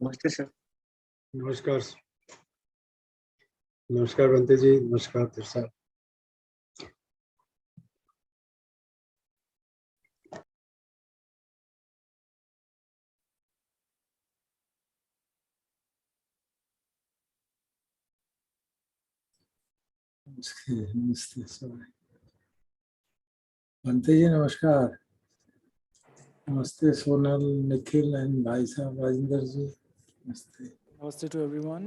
नमस्ते सर। नमस्कार। नमस्कार बंते जी, नमस्कार तिरसा। नमस्ते सर। बंते जी नमस्कार। नमस्ते सोनल, निखिल एंड भाई साहब राजेंद्र जी, नमस्ते। Namaste to everyone.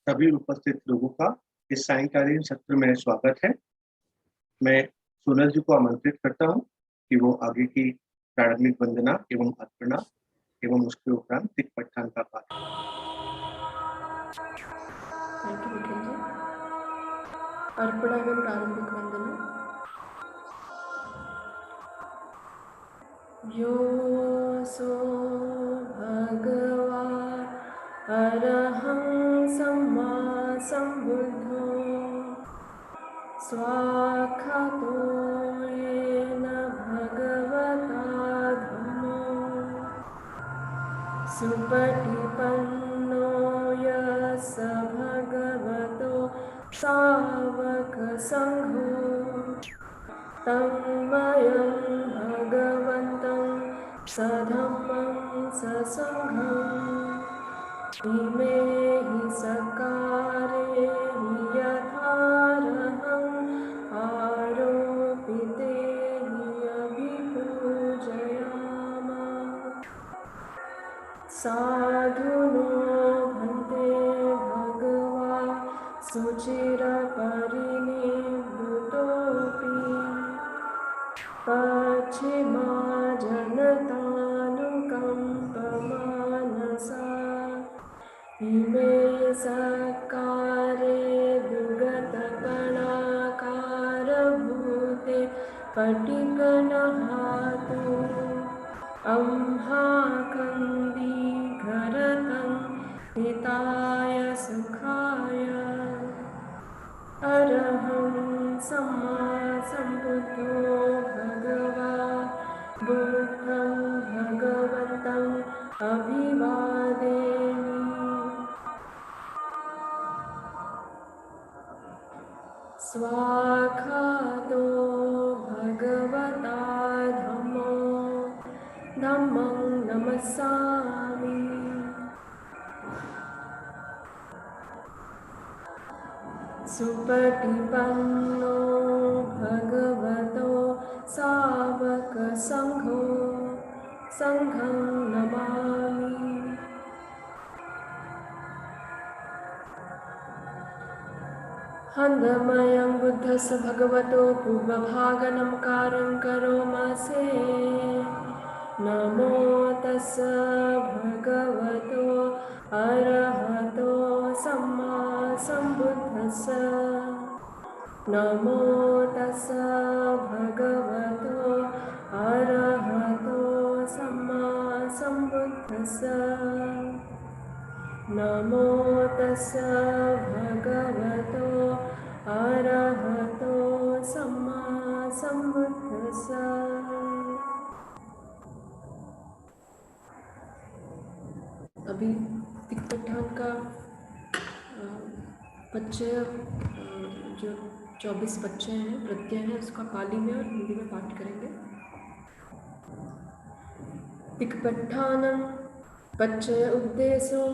सभी उपस्थित लोगों का इस सायंकालीन सत्र में स्वागत है। मैं सोनल जी को आमंत्रित करता हूं कि वो आगे की प्रारंभिक वंदना एवं अर्पणा एवं उसके उपरांत तिकपट्ठान का पाठ। Thank you Nikhil ji. अर्पणा एवं प्रारंभिक वंदना। योऽसो भगवा अरहं सम्मा सम्बुद्धो स्वाक्षातो येन भगवता धम्मो सुपटिपन्नो यस्य भगवतो सावकसङ्घो तन्मयं भगवन्तं सधम्मं ससङ्घम् इमे हि सकारे हि यथार्हम् आरोपिते हि अभिपूजयामः। साधुनो भन्ते भगवा शुचिरपरिनिवृतोऽपि पश्चिमा जनतानुकम्पमानसा इमे सकारे दुर्गतकणाकारभूते पटिकनहातु अम्हाकन्दीघरतं हिताय सुखाय अरहं सम्मा सम्बुद्धो भगवा बुद्धं भगवन्तम् अभिवादेमि। स्वाक्षातो भगवता धम्मो धम्मं नमस्सामि। सुपटिपन्नो भगवतो सावकसङ्घो सङ्घं नमामि। हन्दमयं बुद्धस्य भगवतो पूर्वभागनमकारं करोमसे नमो तस्य भगवतो अरहतो सम्मा सम्बुद्धस्य नमो तस्य भगवतो अरहतो सम्मा सम्बुद्धस्य नमो तस्य भगवतो अरहतो सम्मा सम्बुद्धस्य। अभी तिकपट्ठान का पच्चय जो 24 पच्चय हैं प्रत्यय हैं उसका पाली में और हिंदी में पाठ करेंगे। तिकपट्ठानम पच्चय उपदेशो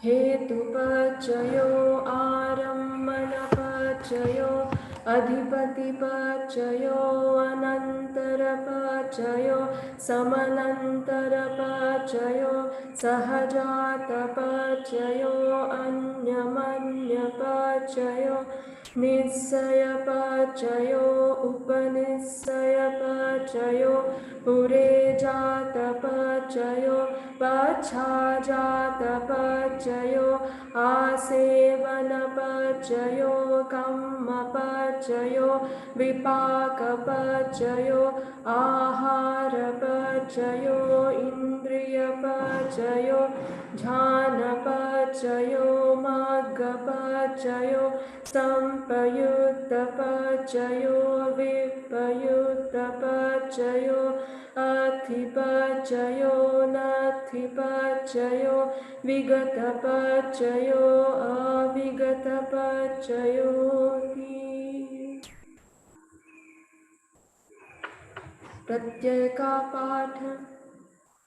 हेतुपच्चयो आरम्भनपच्चयो अधिपतिपच्चयो अनन्तरपच्चयो समनन्तरपच्चयो सहजातपच्चयो अन्यमन्यपच्चयो निश्चयपच्चयो उपनिश्चयपच्चयो पुरेजातपच्चयो पचयो पच्छाजातपचयो आसेवनपचयो कम्मपचयो विपाकपचयो आहारपचयो इन्द्रियपचयो ध्यानपचयो मग्गपचयो संपयुक्तपचयो विपयुक्तपचयो अधिपचयो नथिपचयो विगतपचयो अविगतपचयो प्रत्यय का पाठ।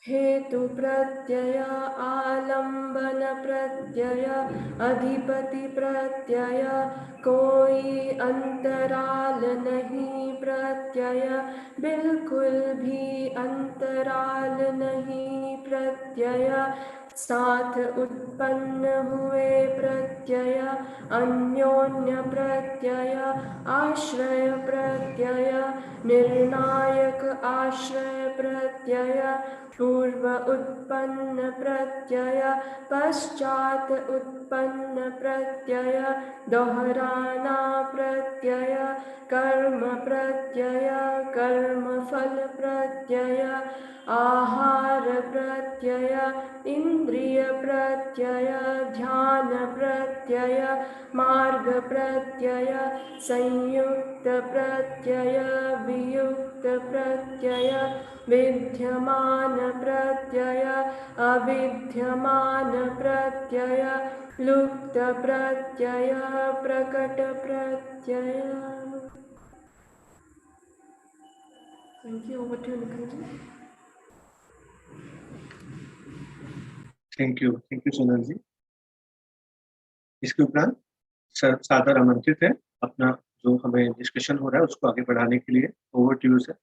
हेतु प्रत्यय आलंबन प्रत्यय अधिपति प्रत्यय कोई अंतराल नहीं प्रत्यय बिल्कुल भी अंतराल नहीं प्रत्यय साथ उत्पन्न हुए प्रत्यय अन्योन्य प्रत्यय आश्रय प्रत्यय निर्णायक आश्रय प्रत्यय पूर्व उत्पन्न प्रत्यय पश्चात उत्पन्न प्रत्यय दोहराना प्रत्यय कर्म प्रत्यय कर्मफल प्रत्यय आहार प्रत्यय इंद्रिय प्रत्यय ध्यान प्रत्यय मार्ग प्रत्यय संयुक्त प्रत्यय वियुक्त प्रत्यय विद्यमान प्रत्यय अविद्यमान प्रत्यय लुप्त प्रत्यय प्रकट प्रत्यय। Thank you. Over to you, Nikhil ji. Thank you Sonal ji. इसके उपरांत सर सादर आमंत्रित है अपना जो हमें डिस्कशन हो रहा है उसको आगे बढ़ाने के लिए। Over to you sir.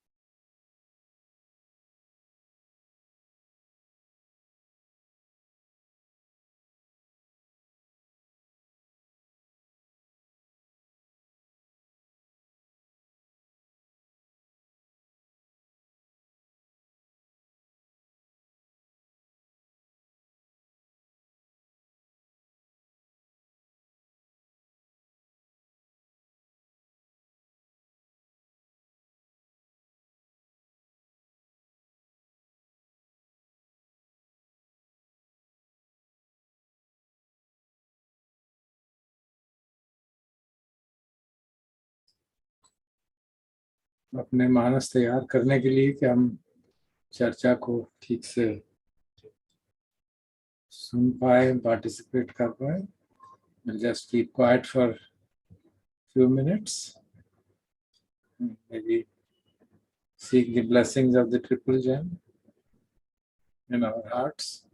अपने मानस तैयार करने के लिए कि हम चर्चा को ठीक से सुन पाए, पार्टिसिपेट कर पाए। We'll just keep quiet for few minutes. Maybe seek the blessings of the Triple Gem in our hearts.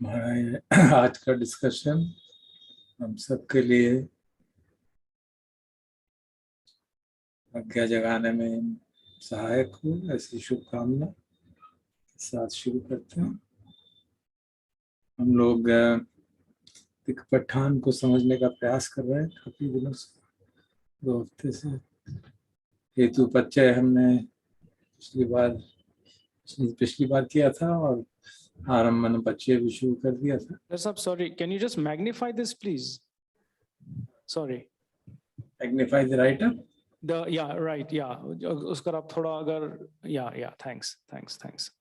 हमारा आज का डिस्कशन हम सबके लिए प्रज्ञा जगाने में सहायक हो, ऐसी शुभकामना के साथ शुरू करते हैं। हम लोग तिकपठान को समझने का प्रयास कर रहे हैं काफी दिनों से, 2 हफ्ते से। हेतु पच्चय हमने पिछली बार किया था और आरंभन पच्चय भी शुरू कर दिया था। Sorry, can you just magnify this, please? Sorry. Magnify the writer. Yeah, right. Yeah. उसका आप थोड़ा अगर yeah. Thanks.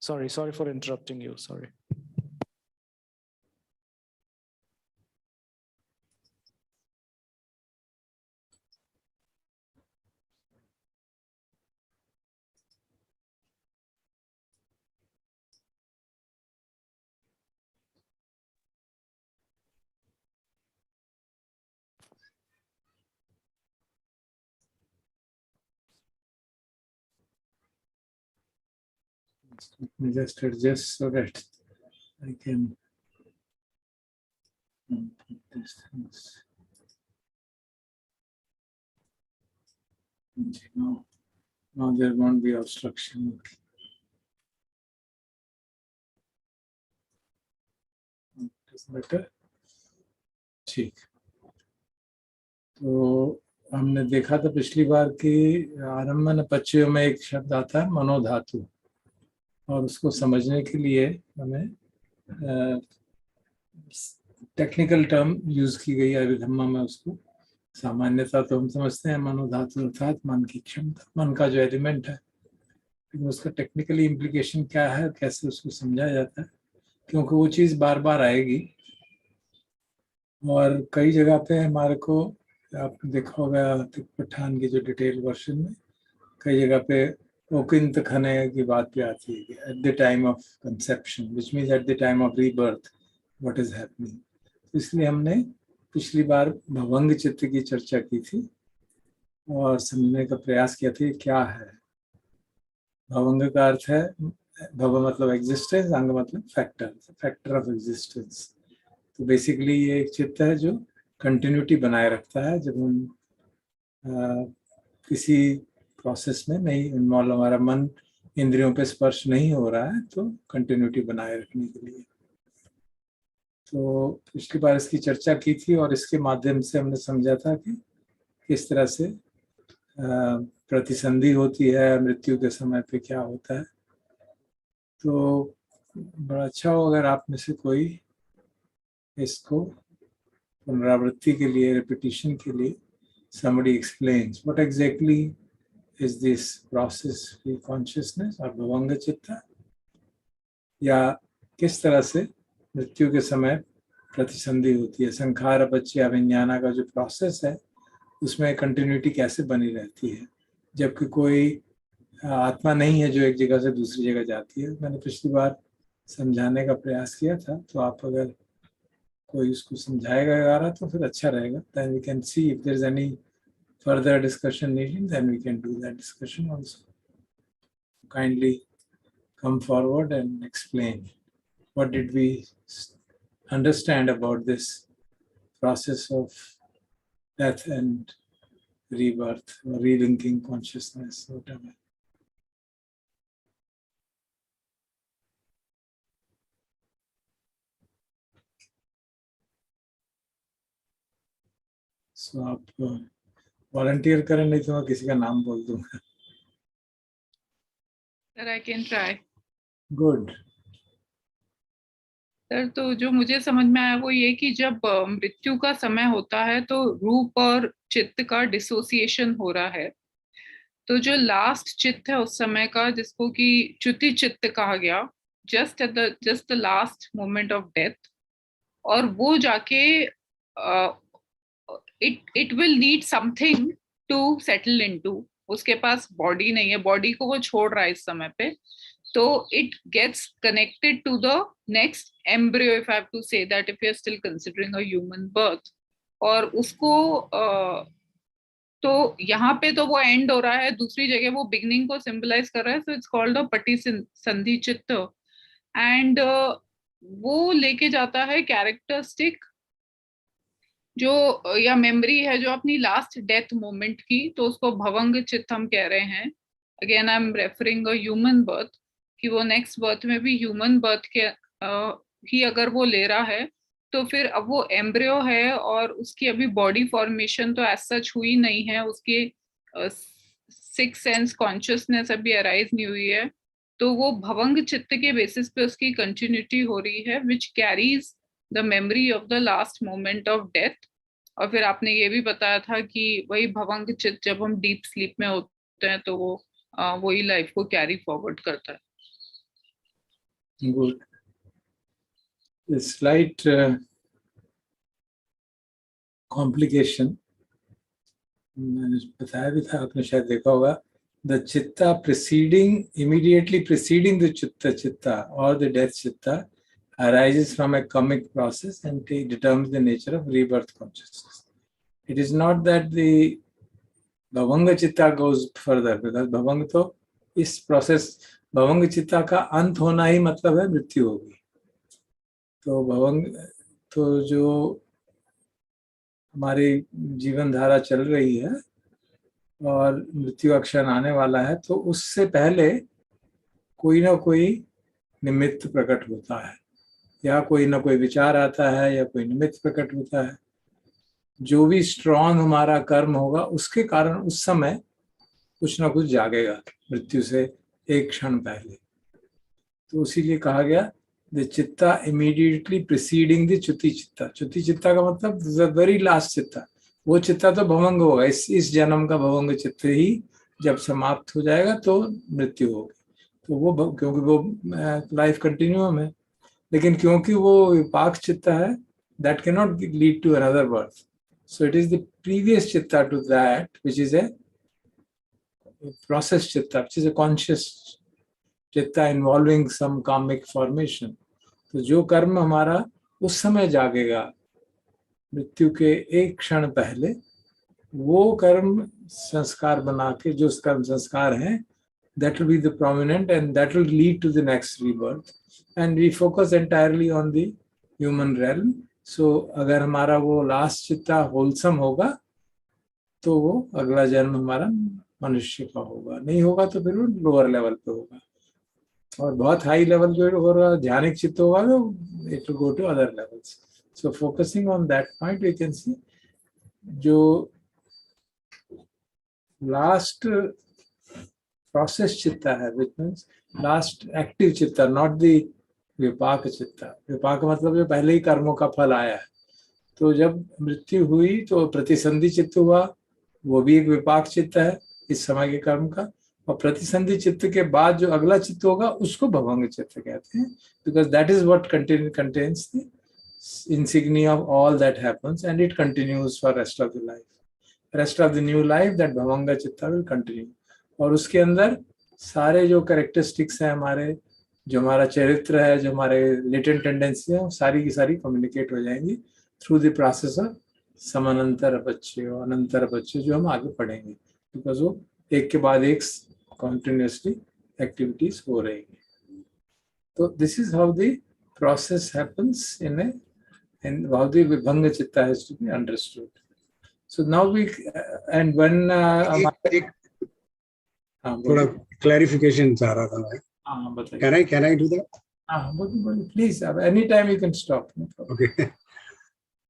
Sorry for interrupting you. Sorry. Let me just adjust so that I can put these things. Now there won't be obstruction. Better, ठीक। तो हमने देखा था पिछली बार कि आरंभन पच्चयों में एक शब्द आता है मनोधातु, और उसको समझने के लिए हमें टेक्निकल टर्म यूज की गई है अभिधम्मा में। उसको सामान्यतः तो हम समझते हैं मनोधातु अर्थात मन की क्षमता, मन का जो एलिमेंट है, लेकिन उसका टेक्निकली इम्प्लीकेशन क्या है, कैसे उसको समझा जाता है, क्योंकि वो चीज़ बार बार आएगी। और कई जगह पे हमारे को, आपने देखा होगा तिकपठान की जो डिटेल वर्जन में, कई जगह पे ओकिंत खने की बात भी आती है, at the time of conception, which means at the time of rebirth what is happening. इसलिए हमने पिछली बार भवंग चित्त की चर्चा की थी और समझने का प्रयास किया था क्या है भवंग। का अर्थ है, भव मतलब एग्जिस्टेंस, अंग मतलब फैक्टर ऑफ एग्जिस्टेंस। तो बेसिकली ये एक चित्त है जो कंटिन्यूटी बनाए रखता है। जब हम किसी प्रोसेस में नहीं इन्वॉल्व, हमारा मन इंद्रियों पे स्पर्श नहीं हो रहा है, तो कंटिन्यूटी बनाए रखने के लिए। तो पिछली बार इसकी चर्चा की थी और इसके माध्यम से हमने समझा था कि किस तरह से प्रतिसंधि होती है, मृत्यु के समय पे क्या होता है। तो बड़ा अच्छा हो अगर आप में से कोई इसको पुनरावृत्ति के लिए, रिपीटिशन के लिए, somebody explains what exactly is this process of consciousness और भवंग चित्त, या किस तरह से मृत्यु के समय प्रतिसंधि होती है। संखार पच्चय विज्ञाना का जो प्रोसेस है उसमें कंटिन्यूटी कैसे बनी रहती है, जबकि कोई आत्मा नहीं है जो एक जगह से दूसरी जगह जाती है। मैंने पिछली बार समझाने का प्रयास किया था, तो आप अगर कोई उसको समझाएगा तो फिर अच्छा रहेगा। then we can see if there is any further discussion needed, then we can do that discussion also. Kindly come forward and explain what did we understand about this process of death and rebirth, or relinking consciousness, whatever. So आप volunteer करें, नहीं तो मैं किसी का नाम बोल दूंगा। Sir I can try. Good sir, तो जो मुझे समझ में आया वो ये कि जब मृत्यु का समय होता है तो रूप और चित्त का डिसोसिएशन हो रहा है। तो जो लास्ट चित्त है उस समय का, जिसको कि च्युति चित्त कहा गया, just the last moment of death, और वो जाके it will need something to settle into. उसके पास बॉडी नहीं है, बॉडी को वो छोड़ रहा है इस समय पे, तो it gets connected to the next embryo, if I have to say that, if you are still considering a human birth. और उसको तो यहाँ पे तो वो एंड हो रहा है, दूसरी जगह वो बिगनिंग को सिंबलाइज कर रहा है। सो इट्स कॉल्ड अ पटी संधि चित्त। एंड वो लेके जाता है कैरेक्टरिस्टिक जो या मेमोरी है जो अपनी लास्ट डेथ मोमेंट की, तो उसको भवंग चित्त हम कह रहे हैं. Again I am referring a human birth, कि वो नेक्स्ट बर्थ में भी ह्यूमन बर्थ के ही अगर वो ले रहा है, तो फिर अब वो एम्ब्रियो है और उसकी अभी बॉडी फॉर्मेशन तो एज सच हुई नहीं है, उसकी सिक्स सेंस कॉन्शियसनेस अभी अराइज नहीं हुई है, तो वो भवंग चित्त के बेसिस पे उसकी कंटिन्यूटी हो रही है, which carries the memory of the last moment of death. और फिर आपने ये भी बताया था कि वही भवंग चित्त जब हम डीप स्लीप में होते हैं तो वो वही लाइफ को कैरी फॉरवर्ड करता है. गुड. स्लाइट कॉम्प्लिकेशन मैंने बताया भी था, आपने शायद देखा होगा. द चित्ता preceding, immediately preceding the chitta or the death chitta arises from a karmic process and determines the nature of rebirth consciousness. It is not that the भवंग चित्ता goes further, because भवंग तो इस प्रोसेस, भवंग चित्ता का अंत होना ही मतलब है मृत्यु होगी. तो भवंग, तो जो हमारी जीवन धारा चल रही है और मृत्यु का क्षण आने वाला है, तो उससे पहले कोई ना कोई निमित्त प्रकट होता है, या कोई ना कोई विचार आता है, या कोई निमित्त प्रकट होता है. जो भी स्ट्रॉन्ग हमारा कर्म होगा उसके कारण उस समय कुछ ना कुछ जागेगा मृत्यु से एक क्षण पहले. तो इसीलिए कहा गया द चित्ता इमीडिएटली प्रिसीडिंग द च्युति चित्ता. च्युति चित्ता का मतलब द वेरी लास्ट चित्ता. वो चित्ता तो भवंग होगा, इस जन्म का भवंग चित्त ही जब समाप्त हो जाएगा तो मृत्यु होगी. तो वो क्योंकि वो लाइफ कंटिन्यूअम है, लेकिन क्योंकि वो विपाक चित्ता है, that cannot lead to another birth. So it is the previous chitta to that, which is a process chitta, which is a conscious चित्ता involving some karmic formation. तो जो कर्म हमारा उस समय जागेगा मृत्यु के एक क्षण पहले, वो कर्म संस्कार बना के, जो कर्म संस्कार हैं, that will be the prominent and that will lead to the next rebirth. And we focus entirely on the human realm. So अगर हमारा वो लास्ट चित्ता होलसम होगा तो वो अगला जन्म हमारा मनुष्य का होगा, नहीं होगा तो फिर वो लोअर लेवल पे होगा. और बहुत हाई लेवल जो होगा ध्यानिक चित्त होगा तो it will go to other levels. So focusing on that point we can see जो लास्ट प्रोसेस चित्ता है, विच मीन्स लास्ट एक्टिव चित्ता, नॉट द विपाक चित्ता. विपाक मतलब जो पहले ही कर्मों का फल आया है. तो जब मृत्यु हुई तो प्रतिसंधि चित्त हुआ, वो भी एक विपाक चित्त है इस समय के कर्म का. और प्रतिसंधि चित्त के बाद जो अगला चित्त होगा उसको भवंग चित्त कहते हैं, because that is what contains the insignia of all that happens and it continues for rest of the life. Rest of the new life that bhavanga chitta will continue. और उसके अंदर सारे जो कैरेक्टरिस्टिक्स हैं हमारे, जो हमारा चरित्र है, जो हमारे लेटेंट टेंडेंसी है, सारी की सारी कम्युनिकेट हो जाएंगी थ्रू द प्रोसेस ऑफ समानांतर अपच्य और अनंतर अपच्य, जो हम आगे पढ़ेंगे, बिकॉज वो एक के बाद एक कॉन्टिन्यूसली एक्टिविटीज हो रहेंगी. तो this is how the process happens in how the vibhanga chitta has to be understood. So now we and when थोड़ा clarification चाह रहा था मैं. हाँ बताइए. Can I do that? हाँ बोलिए please. Anytime you can stop. Okay.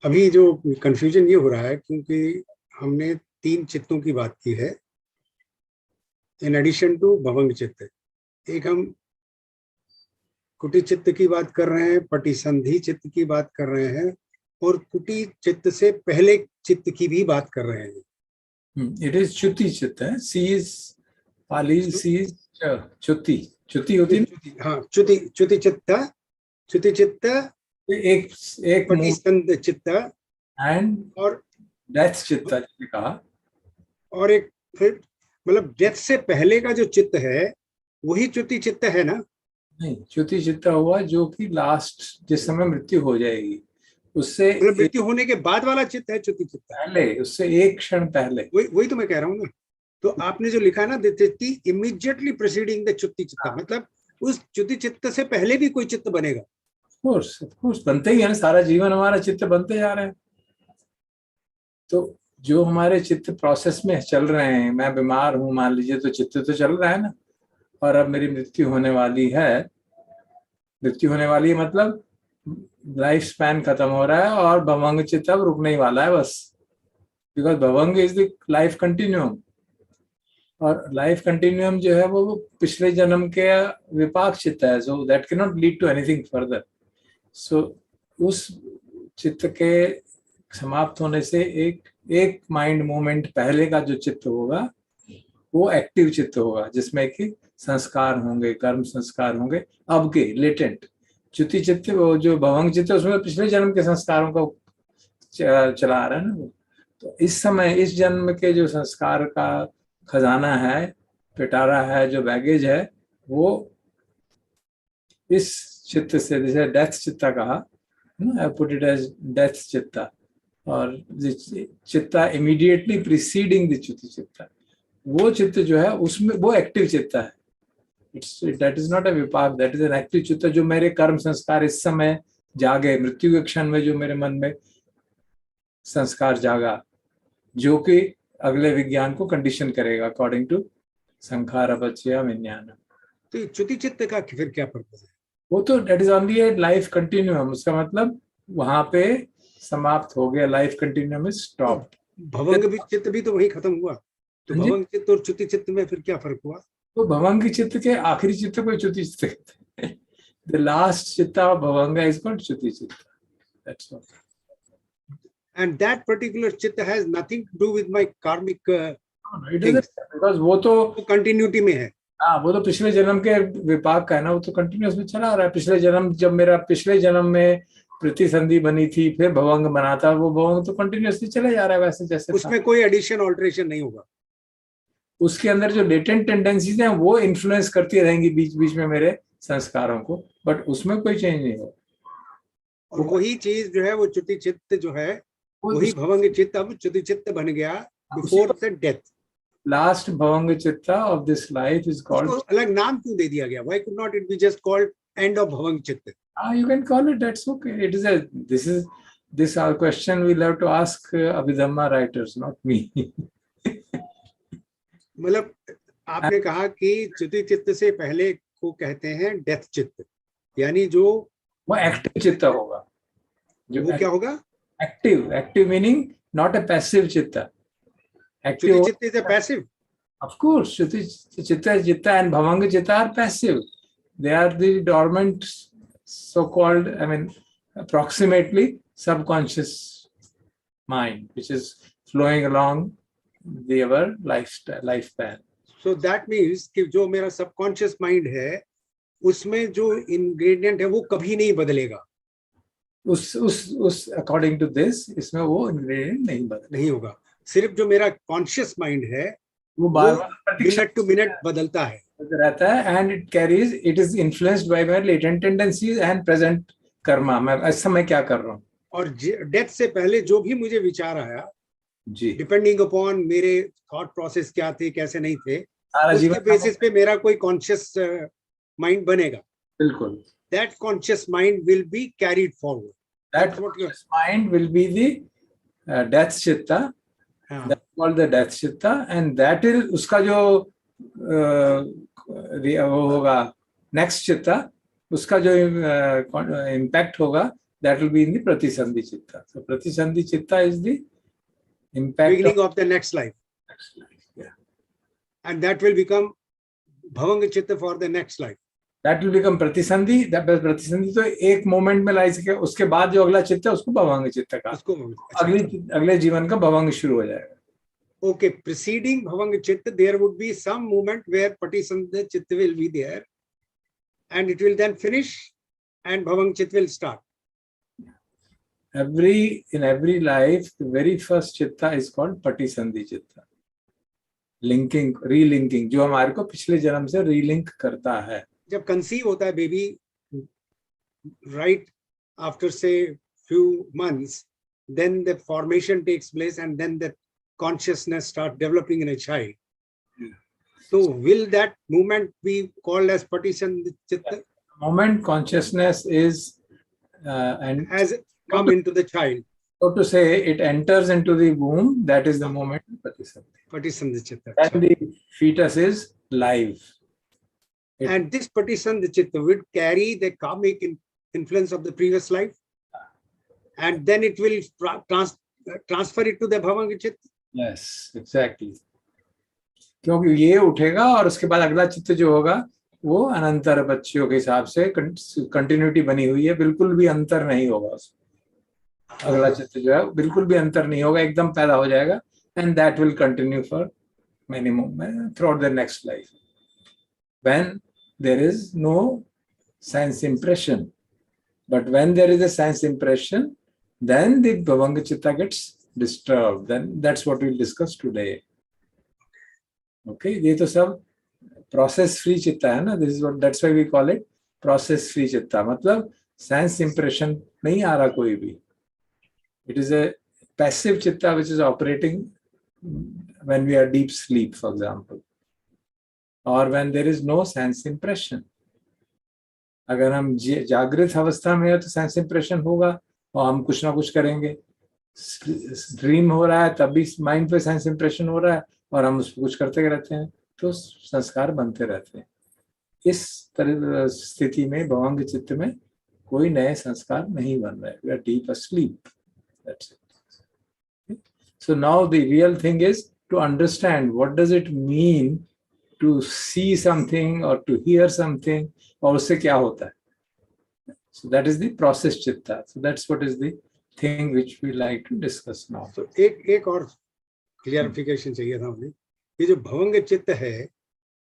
अभी जो confusion ये हो रहा है क्योंकि हमने 3 चित्तों की बात की है in addition to भवंग चित्त. एक हम कुटी चित्त की बात कर रहे हैं, पटिसंधि चित्त की बात कर रहे हैं, और कुटी चित्त से पहले चित्त की भी बात कर रहे हैं. इट इज च्युति चित्त है. सी इज पाली, सी इज च्युति. च्युति होती है. हाँ, च्युति चित्त एक पटिसंधि चित्त एंड और डेथ चित्त जिसे कहा. और एक फिर मतलब डेथ से पहले का जो चित्त है वही च्युति चित्त है ना? नहीं, च्युति चित्ता हुआ जो कि लास्ट जिस समय मृत्यु हो जाएगी उससे मृत्यु होने के बाद वाला चित्त है च्युति चित्त. पहले, उससे एक क्षण पहले. वही तो मैं कह रहा हूँ ना. तो आपने जो लिखा ना इमीडिएटली प्रीसीडिंग द च्युति चित्त, मतलब उस च्युति चित्त से पहले भी कोई चित्त बनेगा. कोर्स बनते ही है ना, सारा जीवन हमारा चित्त बनते जा रहे हैं। तो जो हमारे चित्त प्रोसेस में चल रहे हैं, मैं बीमार हूं मान लीजिए, तो चित्त तो चल रहा है ना, और अब मेरी मृत्यु होने वाली है मतलब लाइफ स्पैन खत्म हो रहा है और भवंग चित्त अब रुकने ही वाला है बस, because bhavanga is the life continuum, और लाइफ कंटिन्यूम जो है वो पिछले जन्म के विपाक चित्त है, so that can not lead to anything further. So उस चित्त के समाप्त होने से एक माइंड मूवमेंट पहले का जो चित्त होगा वो एक्टिव चित्त होगा, जिसमें कि संस्कार होंगे, कर्म संस्कार होंगे अब के लेटेंट। च्युति चित्त, वो जो भवंग चित्त है, उसमें पिछले जन्म के संस्कारों का चला आ रहा है ना वो। तो इस समय इस जन्म के जो संस्कार का खजाना है, पिटारा है, जो बैगेज है, वो इस चित्त से, जैसे डेथ चित्ता कहा, I put it as death चित्ता, और चित्ता इमीडिएटली प्रीसीडिंग द च्युति चित्ता, वो चित्त जो है उसमें वो एक्टिव चित्ता है। That is not a vipaka, that is an active chitta, जो मेरे कर्म संस्कार इस समय जागे, मृत्यु के क्षण में जो मेरे मन में संस्कार जागा, जो कि अगले विज्ञान को कंडीशन करेगा अकॉर्डिंग टू संखार अपचय विज्ञान। तो च्युति चित्त का फिर क्या पर्पस है? वो तो that is only A life continuum, उसका मतलब वहां पे समाप्त हो गया, लाइफ कंटिन्यूम इज स्टॉप। भवंग भी चित्त भी तो वही खत्म हुआ, तो भवंग चित्त और च्युति चित्त में फिर क्या फर्क हुआ? तो भवंग चित्त के आखिरी चित्त को च्युति चित्त कहते हैं। द लास्ट चित्त ऑफ भवंग इज कॉल्ड च्युति चित्त, that's all. And that particular chitta has nothing to do with my karmic things. Because वो तो continuity में है। हाँ, वो तो पिछले जन्म के विपाक का है ना, वो तो कंटिन्यूस में चला आ रहा है। पिछले जन्म जब मेरा पिछले जन्म में प्रतिसंधि बनी थी, फिर भवंग बना था, वो भवंग तो कंटिन्यूसली चला जा रहा है वैसे जैसे उसमें कोई एडिशन ऑल्टरेशन नहीं होगा। उसके अंदर जो लेटेंट टेंडेंसीज हैं वो इन्फ्लुएंस करती रहेंगी बीच बीच में मेरे संस्कारों को, बट उसमें कोई चेंज नहीं होगा। और वही चीज जो है वो च्युति चित्त जो है वही भवंग चित्त अब च्युति चित्त बन गया before the death. Last bhavanga chitta of this life is called, अलग नाम क्यों दे दिया गया? Why could not it be just called end of bhavanga chitta? you can call it, that's okay. It is this question we'll have to ask Abhidhamma writers, not me. मतलब आपने कहा कि च्युति चित्त से पहले को कहते हैं डेथ चित्त, यानी जो वो एक्टिव चित्त होगा, जो वो क्या होगा? Active meaning not a passive चित्त। च्युति चित्त is a passive, of course. च्युति चित्त and bhavanga chitta are passive. They are the dormant, so-called, I mean, approximately subconscious mind, which is flowing along our lifespan. So that means कि जो मेरा subconscious mind है उसमें जो ingredient है वो कभी नहीं बदलेगा। उस अकॉर्डिंग टू दिस, इसमें वो इंग्रेडिएंट नहीं होगा। सिर्फ जो मेरा कॉन्शियस माइंड है वो बार-बार मिनट टू मिनट बदलता है रहता है, and it is influenced by my latent tendencies and present Karma. मैं इस समय क्या कर रहा हूँ, और डेथ से पहले जो भी मुझे विचार आया जी, डिपेंडिंग अपॉन मेरे थॉट प्रोसेस क्या थे, कैसे नहीं थे, सारा उसके बेसिस पे मेरा कोई कॉन्शियस माइंड बनेगा। बिल्कुल, that conscious mind will be carried forward, that mind will be the death चित्ता, that's called the death chitta, and that is उसका जो वो होगा नेक्स्ट चित्ता, उसका जो इम्पैक्ट होगा that will be in the pratisandhi chitta. So pratisandhi chitta is the impact beginning of the next life. Yeah. And that will become bhavanga chitta for the next life. That will become pratisandhi. That pratisandhi तो एक moment में लाई सके, उसके बाद जो अगला चित्त है उसको भवंग चित्त का, उसको अगले जीवन का भवंग शुरू हो जाएगा। Okay, preceding bhavanga chitta there would be some moment where pratisandhi chitta will be there, and it will then finish, and bhavanga chitta will start. In every life, the very first chitta is called pratisandhi chitta. Linking, relinking, जो हमारे को पिछले जन्म से relink करता है। जब conceive होता है baby, right after say few months, then the formation takes place and then the consciousness start developing in a child. So will that moment be called as pratisandhi chitta? Moment consciousness is and has come into the child. so to say, it enters into the womb. That is the moment Patisandhi chitta. when the fetus is live. And this Patisandhi chitta would carry the karmic influence of the previous life, and then it will transfer it to the bhavanga chitta. Yes, exactly. क्योंकि ये उठेगा और उसके बाद अगला चित्त जो होगा वो अनंतर बच्चों के हिसाब से कंटिन्यूटी बनी हुई है, बिल्कुल भी अंतर नहीं होगा उसमें। अगला चित्त जो है बिल्कुल भी अंतर नहीं होगा, एकदम पैदा हो जाएगा, and that will continue for many more throughout the next life when there is no sense impression. But when there is a sense impression, then the bhavanga chitta gets disturbed. Then that's what we'll discuss today. Okay, ये तो सब process free चित्ता है ना. This is what, that's why we call it process free चित्ता. मतलब sense impression नहीं आ रहा कोई भी. It is a passive chitta which is operating when we are deep sleep, for example, or when there is no sense impression. अगर हम जागृत अवस्था में है तो सेंस इंप्रेशन होगा और हम कुछ ना कुछ करेंगे. ड्रीम हो रहा है तब भी माइंड पे सेंस इंप्रेशन हो रहा है और हम उस पर कुछ करते रहते हैं, तो संस्कार बनते रहते हैं. इस तरह स्थिति में भवंग चित्त में कोई नए संस्कार नहीं बन रहे. We are deep asleep. That's it. Okay? So now the real thing is to understand what does it mean to see something or to hear something, और उससे क्या होता है. So that is the process chitta. So that's what is the thing which we like to discuss now. So एक और clarification चाहिए था मुझे. ये जो भवंग चित्त है,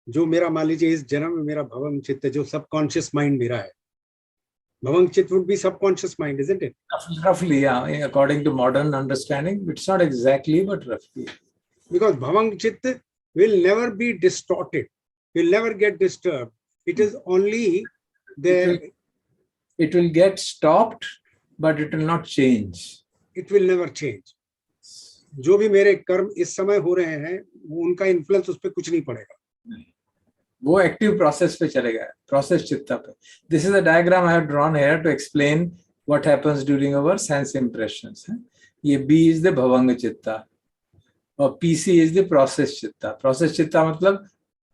जो मेरा मान लीजिए इस जन्म में मेरा भवंग चित्त जो सबकॉन्शियस माइंड मेरा है, भवंग चित्त would be subconscious mind, isn't it? Roughly, yeah. According to modern understanding, it's not exactly, but roughly. Because bhavang chitta will never be distorted, will never get disturbed. It is only there. It will get stopped, but it will not change. It will never change. जो भी मेरे कर्म इस समय हो रहे हैं, उनका इन्फ्लुएंस उस पर कुछ नहीं पड़ेगा. वो एक्टिव प्रोसेस पे चलेगा, प्रोसेस चित्ता पे. This is a diagram I have drawn here to explain what happens during our sense impressions. ये बी इज द भवंग चित्ता और पीसी इज द प्रोसेस चित्ता. प्रोसेस चित्ता मतलब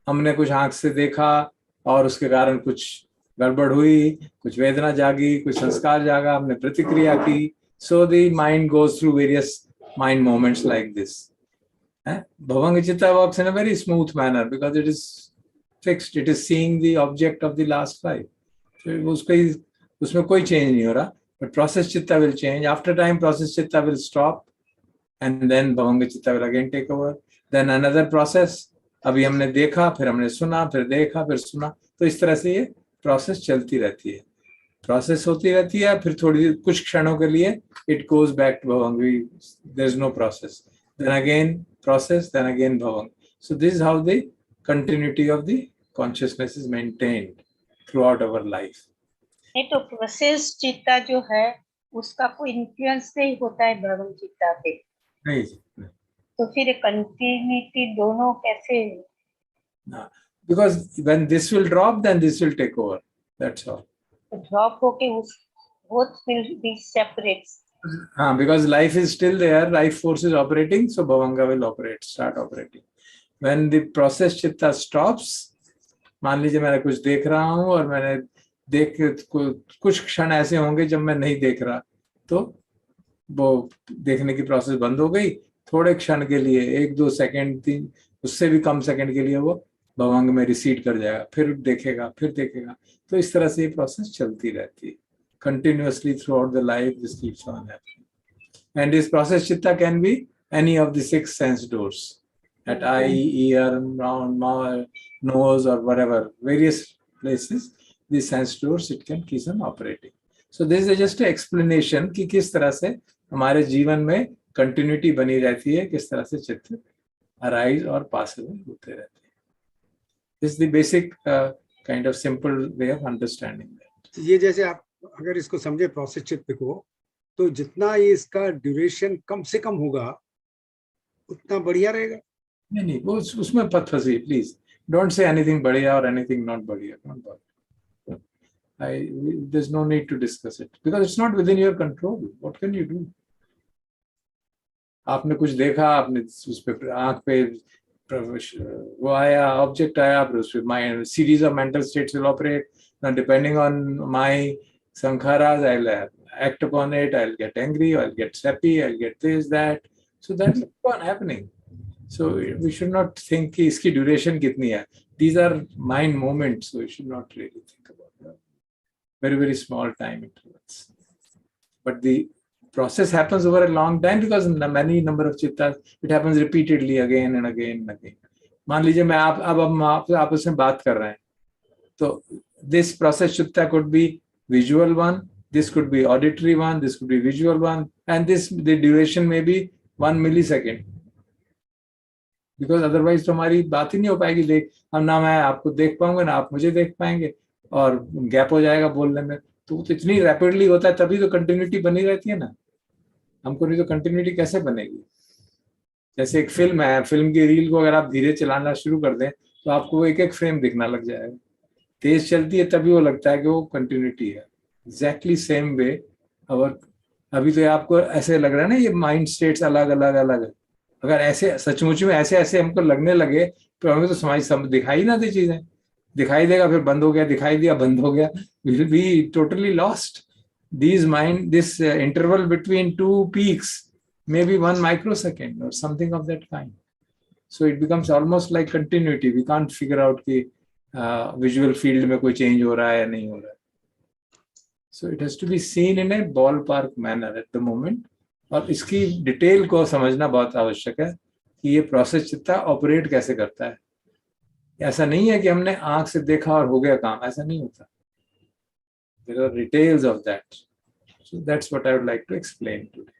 हमने कुछ आंख से देखा और उसके कारण कुछ गड़बड़ हुई, कुछ वेदना जागी, कुछ संस्कार जागा, हमने प्रतिक्रिया की. So the mind goes through various mind moments like this. Bhavanga chitta works in a very smooth manner because it is fixed. It is seeing the object of the last life. So उसमें कोई change नहीं हो रहा. But process chitta will change. After time, process chitta will stop, and then Bhavanga chitta will again take over. Then another process. अभी हमने देखा, फिर हमने सुना, फिर देखा, फिर सुना. तो इस तरह से ये process चलती रहती है. Process होती रहती है, फिर थोड़ी कुछ क्षणों के लिए it goes back to Bhavanga. There is no process. Then again process, then again bhavang. So this is how the continuity of the consciousness is maintained throughout our life. नहीं तो प्रोसेस चित्ता जो है उसका कोई इन्फ्लुएंस नहीं होता है भवंग चित्ता पे. नहीं. तो फिर कंटिन्यूटी दोनों कैसे? Because when this will drop, then this will take over. That's all. Drop होके उस both will be separate. Because life is still there, life force is operating, so bhavanga will start operating. When the process chitta stops, मान लीजिए मैं कुछ देख रहा हूँ और मैंने कुछ क्षण ऐसे होंगे जब मैं नहीं देख रहा, तो वो देखने की प्रोसेस बंद हो गई. थोड़े क्षण के लिए 1-2 सेकंड 3 उससे भी कम सेकंड के लिए वो भवंग में रिसीड कर जाएगा, फिर देखेगा. तो इस तरह से ये प्रोसेस चलती रहती है. Continuously throughout the life, this keeps on happening. And this process chitta can be any of the 6 sense doors. At eye, ear, mouth, nose, or whatever, various places, these sense doors, it can keep on operating. So this is just an explanation कि किस तरह से हमारे जीवन में continuity बनी रहती है, किस तरह से चित्त arise और pass away होते रहते हैं. This is the basic kind of simple way of understanding that. ये जैसे आप अगर इसको समझे प्रोसेस चित्त को, तो जितना ये इसका ड्यूरेशन कम से कम होगा उतना बढ़िया रहेगा. नहीं वो उसमें पत फंसी. प्लीज डोंट से एनीथिंग बढ़िया और एनीथिंग नॉट बढ़िया. there's no need to discuss it because it's not within your control. What can you do? आपने कुछ देखा, आपने उस पे आंख पे वो आया, ऑब्जेक्ट आया, फिर उस पे mind series of mental states will operate. Now depending on my sankharas, I'll act upon it, I'll get angry, I'll get happy, I'll get this, that. So that's what's happening. So we should not think कि इसकी duration कितनी है. These are mind moments, so we should not really think about that. Very, very small time intervals. But the process happens over a long time because many number of chittas, it happens repeatedly again and again and again. मान लीजिए मैं अब हम आपस में बात कर रहे हैं, तो this process chitta could be visual one, this could be auditory one, this could be visual one, and the duration may be 1 millisecond. Because otherwise तो हमारी बात ही नहीं हो पाएगी. देख हम ना मैं आपको देख पाऊंगा ना आप मुझे देख पाएंगे और गैप हो जाएगा बोलने में. तो इतनी रैपिडली होता है तभी तो कंटिन्यूटी बनी रहती है ना. हमको नहीं तो कंटिन्यूटी कैसे बनेगी. जैसे एक फिल्म है, फिल्म की रील को अगर आप धीरे चलाना शुरू कर दें तो आपको एक एक फ्रेम दिखना लग जाएगा. तेज चलती है तभी वो लगता है कि वो कंटिन्यूटी है. एग्जैक्टली सेम वे और अभी तो आपको ऐसे लग रहा है ना ये माइंड स्टेट्स अलग अलग अलग है. अगर ऐसे सचमुच में ऐसे ऐसे हमको लगने लगे तो हमें तो समझ दिखाई ना दे चीजें. दिखाई देगा फिर बंद हो गया, दिखाई दिया बंद हो गया. We will be totally lost. This interval between two peaks may be 1 microsecond or something of that kind. So it becomes almost like continuity. We can't figure out कि visual field में कोई change हो रहा है या नहीं हो रहा है. So it has to be seen in a ballpark manner at the moment. और इसकी डिटेल को समझना बहुत आवश्यक है कि ये प्रोसेस चित्ता ऑपरेट कैसे करता है. ऐसा नहीं है कि हमने आंख से देखा और हो गया काम, ऐसा नहीं होता. There are details of that. So that's what I would like to explain today.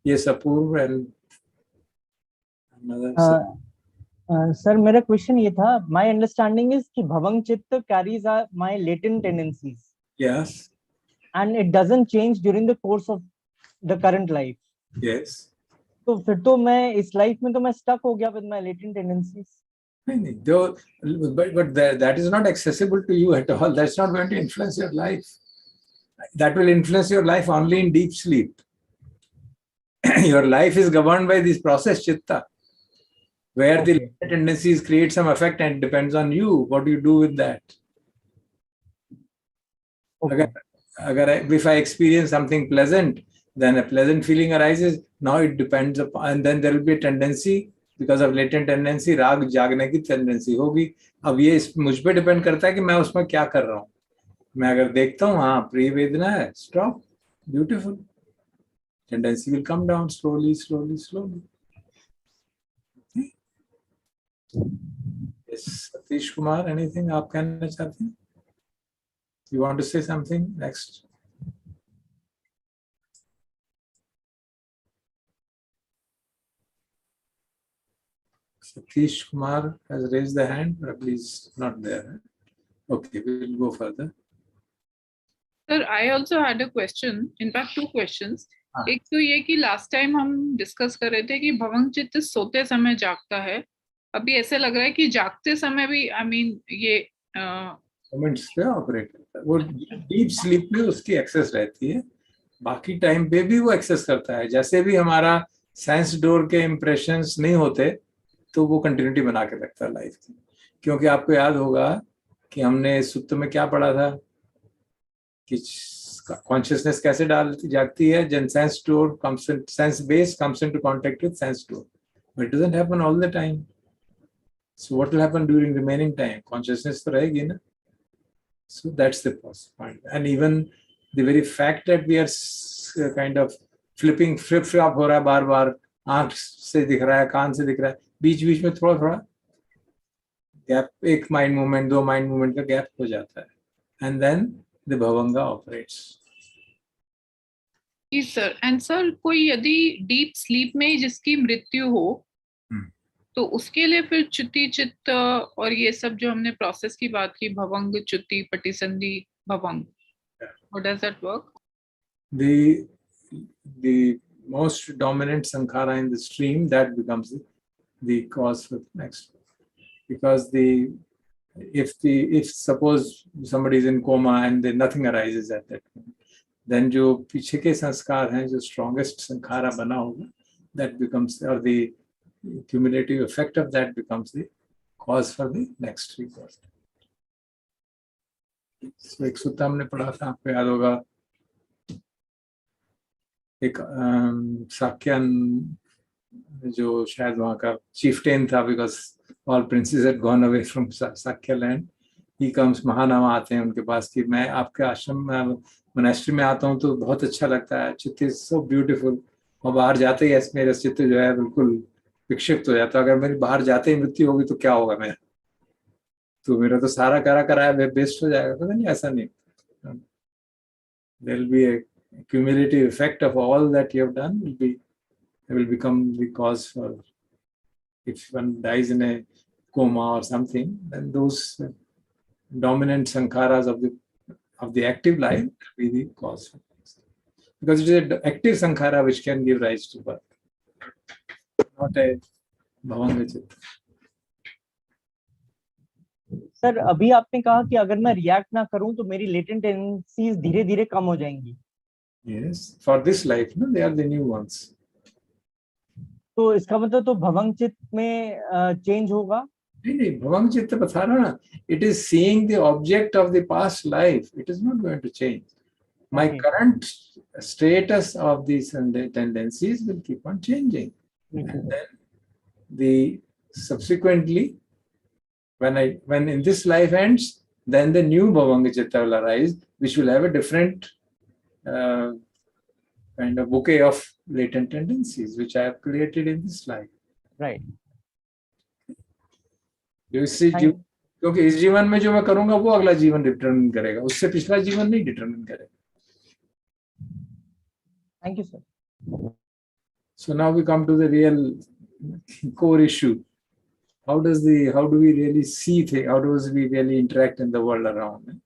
Yes, Apurv and another. Sir, मेरा क्वेश्चन ये था. My understanding is कि भवंग चित्त carries my latent tendencies. Yes. And it doesn't change during the course of the current life. Yes. तो फिर तो मैं इस लाइफ में तो मैं stuck हो गया with my latent tendencies. But that is not accessible to you at all. That's not going to influence your life. That will influence your life only in deep sleep. Your life is governed by this process chitta, where the tendencies create some effect and depends on you. What do you do with that? Okay. If I experience something pleasant, then a pleasant feeling arises. Now it depends upon, and then there will be a tendency. Because of latent tendency, राग जागने की tendency होगी. अब ये मुझ पे depend करता है कि मैं उसमें क्या कर रहा हूँ. मैं अगर देखता हूँ हाँ प्रिय वेदना है, stop, beautiful, tendency will come down slowly. Okay. Yes, Satish Kumar, anything आप कहना चाहते हैं? You want to say something next? Satish Kumar has raised the hand, but he's not there. Okay, we'll go further. Sir, I also had a question. In fact, 2 questions. एक तो ये कि last time हम discuss कर रहे थे कि भवंग चित्त सोते समय जागता है. अभी ऐसे लग रहा है कि जागते समय भी ये मोमेंट्स पे ऑपरेट करता है. वो डीप स्लीप में उसकी एक्सेस रहती है, बाकी टाइम पे भी वो एक्सेस करता है. जैसे भी हमारा सेंस डोर के इंप्रेशंस नहीं होते तो वो कंटिन्यूटी बना के रखता है लाइफ की. क्योंकि आपको याद होगा कि हमने सुत्त में क्या पढ़ा था कि कॉन्शियसनेस कैसे जागती है. जन sense door comes in, sense base comes into contact with sense door, but it doesn't happen all the time. So what will happen during remaining time? Consciousness तो रहेगी ना. So that's the point. And even the very fact that we are kind of flip-flop हो रहा है बार बार, आंख से दिख रहा है, कान से दिख रहा है, बीच बीच में थोड़ा थोड़ा गैप, एक माइंड मूवमेंट 2 माइंड मूवमेंट का गैप हो जाता है. And then the bhavanga operates. Yes, sir. And sir, कोई यदि डीप स्लीप में ही जिसकी मृत्यु हो तो उसके लिए फिर च्युति चित्त और ये सब जो हमने प्रोसेस की बात की, भवंग च्युति पटिसंधि भवंग, how does that work? The most dominant sankhara in the stream, that becomes the cause for the next one. Because if suppose somebody is in coma and then nothing arises at that point, then जो पीछे के संस्कार हैं, जो strongest संखारा बना होगा, that becomes, or the cumulative effect of that becomes the cause for the next rebirth. So एक सूत्र हमने पढ़ा था, आपको याद होगा, एक साक्यन जो शायद वहाँ का chieftain था, because all princes had gone away from Sakya land. He comes, Mahanama आते हैं उनके पास कि मैं आपके आश्रम में मोनेस्ट्री में आता हूँ तो बहुत अच्छा लगता है, चित्त इज सो ब्यूटीफुल, और बाहर जाते ही मेरा चित्त जो है बिल्कुल विक्षिप्त हो जाता है, अगर मेरी बाहर जाते ही मृत्यु होगी तो क्या होगा मेरा, तो मेरा तो सारा करा कराया बेस्ट हो जाएगा। पता नहीं, ऐसा नहीं, there will be a cumulative effect of all that you have done will become the cause for, if one dies in a coma or something, then those dominant sankharas of the active life will be the cause for this. Because it is an active sankhara which can give rise to birth, not a bhavanga chitta. Sir अभी आपने कहा कि अगर मैं react ना करूं तो मेरी लेटेंट टेंडेंसीज धीरे धीरे कम हो जाएंगी। Yes, for this life, no, they are the new ones. तो इसका मतलब तो भवंग चित्त में चेंज होगा? नहीं, भवंग चित्त बता रहा ना, it is seeing the object of the past life. It is not going to change. My current status of these tendencies will keep on changing. And then the subsequently, when in this life ends, then the new bhavanga chitta will arise, which will have a different kind of bouquet of latent tendencies, which I have created in this life. Right. क्योंकि इस जीवन में जो मैं करूंगा वो अगला जीवन डिटरमिन करेगा, उससे पिछला जीवन नहीं डिटरमिन करेगा। Thank you, sir. So now we come to the real core issue. How do we really see things? How do we really interact in the world around?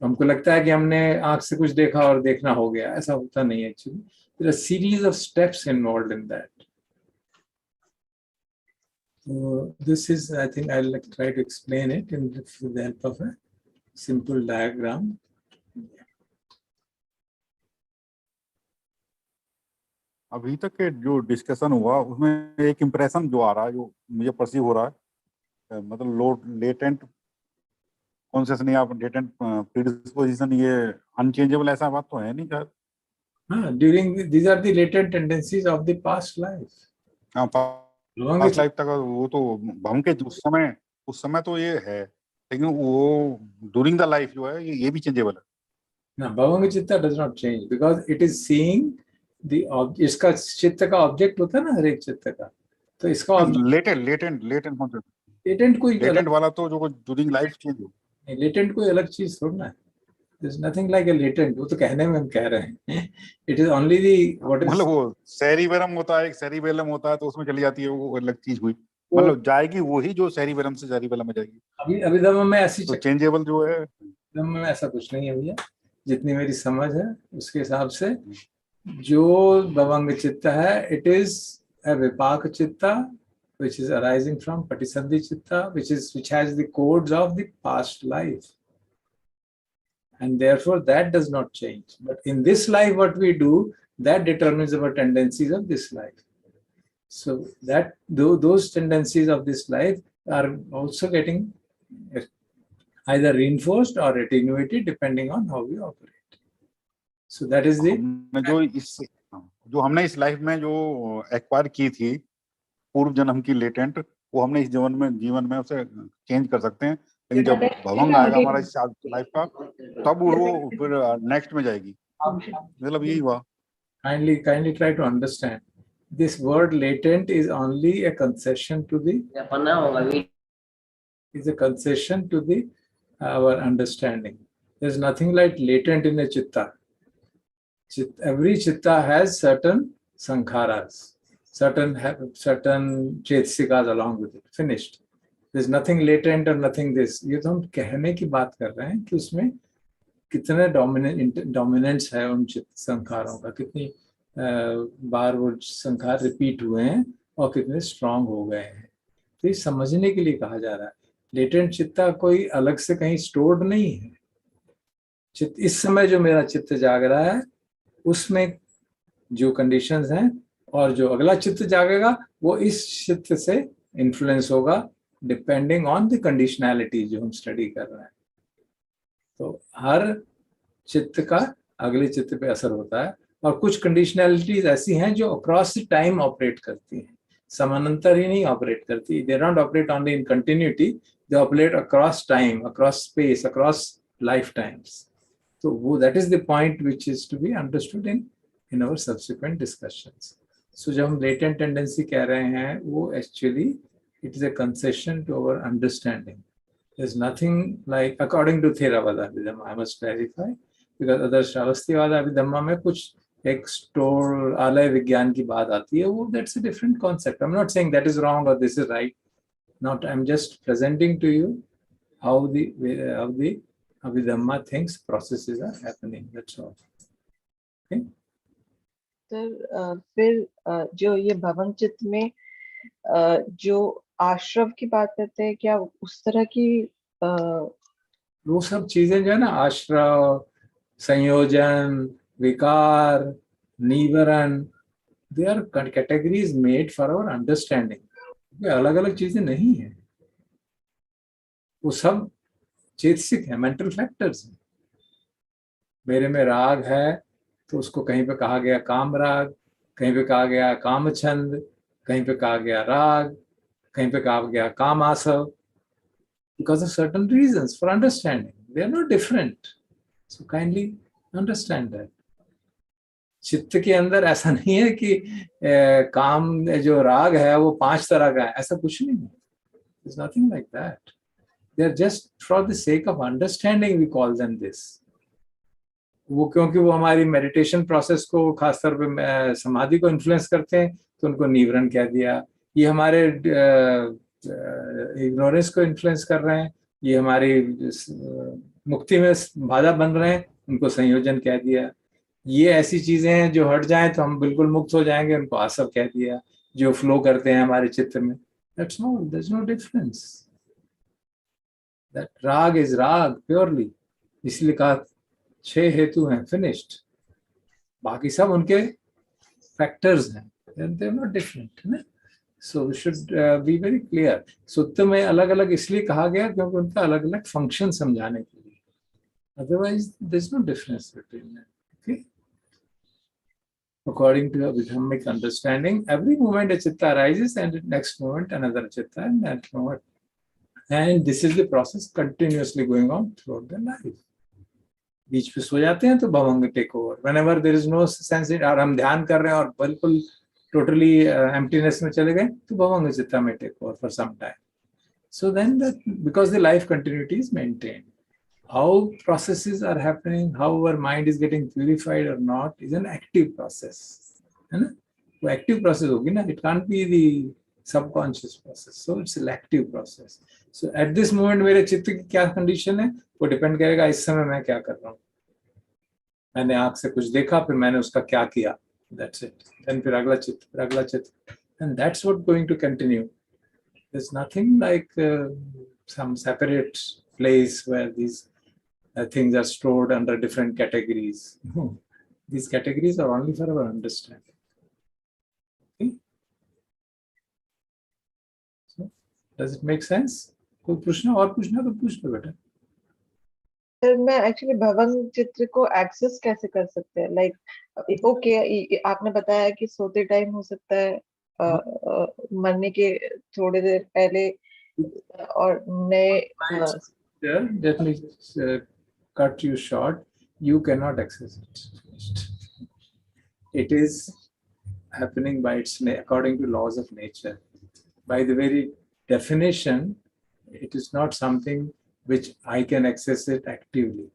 हमको लगता है कि हमने आंख से कुछ देखा और देखना हो गया, ऐसा होता नहीं है actually. There are a series of steps involved in that. So this is, I think I'll try to explain it with the help of a simple diagram. अभी तक के जो डिस्कशन हुआ उसमें एक इम्प्रेशन जो आ रहा है, जो मुझे परसीव हो रहा है, मतलब लेटेंट कॉन्शियस नहीं, आप लेटेंट प्रीडिस्पोजिशन ये अनचेंजेबल, ऐसा बात तो है नहीं सर? हाँ, during these are the latent tendencies of the past life. हाँ, पास्ट लाइफ तक वो तो हम के उस समय तो ये है, लेकिन वो ड्यूरिंग द लाइफ जो है ये भी चेंजेबल है ना। भवंग चित्ता does not change because it is seeing the object. इसका चित्त का ऑब्जेक्ट होता है ना हर एक चित्त का, तो इसका लेटेंट कौन सा? लेटेंट वाला तो जो ड्यूरिंग लाइफ चेंज हो, लेटेंट कोई अलग चीज थोड़ा है। There's nothing like a latent. वो तो कहने में हम कह रहे हैं। It is only the what is, मतलब वो सेरिबेलम होता है, एक सेरिबेलम होता है तो उसमें चली जाती है, वो अलग चीज हुई, मतलब जाएगी वही जो सेरिबेलम से सेरिबेलम में जाएगी। अभी दम में ऐसी तो चेंजेबल जो है, दम में ऐसा कुछ नहीं है भैया, जितनी मेरी समझ है उसके हिसाब से जो भवंग चित्ता है, it is a विपाक चित्ता which is arising from patisandhi chitta, which has the codes of the past life, and therefore that does not change. But in this life, what we do, that determines our tendencies of this life. So that those tendencies of this life are also getting either reinforced or attenuated depending on how we operate. So that is the जो हमने इस life में जो acquire की थी पूर्व जन्म की लेटेंट, वो हमने इस जीवन में उसे चेंज कर सकते हैं, लेकिन जब भवंग आएगा हमारा इस लाइफ का, तब वो फिर नेक्स्ट में जाएगी। मतलब यही हुआ। Kindly try to understand. This word latent is only a concession to our understanding. There's nothing like latent in a chitta. Every chitta has certain sankharas, certain chetasikas along with it. Finished. There's nothing latent or nothing this. ये तो हम कहने की बात कर रहे हैं कि उसमें कितने डोमिनेंस है उन संखारों का, कितनी बार वो संखार रिपीट हुए हैं और कितने स्ट्रांग हो गए हैं। तो ये समझने के लिए कहा जा रहा है। लेटेंट चित्ता कोई अलग से कहीं स्टोर्ड नहीं है। चित्त इस समय जो मेरा चित्त जाग रहा है उसमें जो कंडीशंस हैं, और जो अगला चित्त जागेगा वो इस चित्त से इन्फ्लुएंस होगा डिपेंडिंग ऑन द कंडीशनैलिटी जो हम स्टडी कर रहे हैं। तो हर चित्त का अगले चित्त पे असर होता है, और कुछ कंडीशनैलिटीज ऐसी हैं जो अक्रॉस टाइम ऑपरेट करती हैं, समानांतर ही नहीं ऑपरेट करती। They not operate only in continuity, they operate across time, across space, across lifetimes. तो वो that is the point which is to be understood in our subsequent discussions. So जब हम latent tendency कह रहे हैं वो actually it is a concession to our understanding. There's nothing like, according to Theravada Abhidhamma, I must clarify, because other Shravasthiwada Abhidhamma में कुछ एक store आलय विज्ञान की बात आती है, वो that's a different concept. I'm not saying that is wrong or this is right. Not, I'm just presenting to you how the Abhidhamma thinks processes are happening. That's all. Okay? Sir फिर जो ये भवन चित्त में जो आश्रव की बात करते हैं, क्या उस तरह की वो सब चीजें जो है ना, आश्रव, संयोजन, विकार, निवरण, they are categories made for our understanding. अलग अलग चीजें नहीं है, वो सब चेतसिक है, मेंटल फैक्टर्स हैं। मेरे में राग है तो उसको कहीं पे कहा गया काम राग, कहीं पे कहा गया काम छंद, कहीं पे कहा गया राग, कहीं पे कहा गया काम आसव, because of certain reasons for understanding. They are not different. So kindly understand that. चित्त के अंदर ऐसा नहीं है कि काम जो राग है वो 5 तरह का है, ऐसा कुछ नहीं है। There's nothing like that. They are just for the sake of understanding we call them this. वो क्योंकि वो हमारी मेडिटेशन प्रोसेस को, खासतौर पे समाधि को इन्फ्लुएंस करते हैं, तो उनको निवरण कह दिया। ये हमारे इग्नोरेंस को इन्फ्लुएंस कर रहे हैं, ये हमारी मुक्ति में बाधा बन रहे हैं, उनको संयोजन कह दिया। ये ऐसी चीजें हैं जो हट जाएं तो हम बिल्कुल मुक्त हो जाएंगे, उनको आसव कह दिया। जो फ्लो करते हैं हमारे चित्त में, that's no, there is no difference. That raga is raga purely, इसलिए कहा 6 हेतु हैं, फिनिश्ड। बाकी सब उनके फैक्टर्स हैं, दे आर नॉट डिफरेंट, है ना। So we should be very clear. सुत्त में अलग अलग इसलिए कहा गया क्योंकि उनका अलग अलग फंक्शन समझाने के लिए, otherwise there is no difference between them. Okay? According to Abhidhammic understanding, every moment a chitta arises, and the next moment another chitta, and that moment, and this is the process continuously going on throughout the life. बीच पे सो जाते हैं तो bhavanga take over, whenever there is no sense, और हम ध्यान कर रहे हैं और बिल्कुल totally emptiness में चले गए तो भवंग चित्ता में take over for some time. So then that, because the life continuity is maintained. How processes are happening, how our mind is getting purified or not, is an active process, है ना। वो active process होगी ना, it can't be the subconscious process, so it's an active process. So at this moment मेरे चित्त की क्या condition है, वो depend करेगा इस समय मैं क्या कर रहा हूँ। मैंने आँख से कुछ देखा, फिर मैंने उसका क्या किया, that's it. Then फिर अगला चित्त, फिर अगला चित्त, and that's what going to continue. There's nothing like some separate place where these things are stored under different categories. No, these categories are only for our understanding. Okay? So, does it make sense? कोई पूछना और पूछना तो पूछ लो बेटा। Sir मैं actually भवन चित्र को एक्सेस कैसे कर सकते हैं? लाइक ओके, आपने बताया कि सोते टाइम हो सकता है, मरने के थोड़ी देर पहले, और नए Let me cut you short. You cannot access it. It is happening by its according to laws of nature. By the very definition, it is not something which I can access it actively.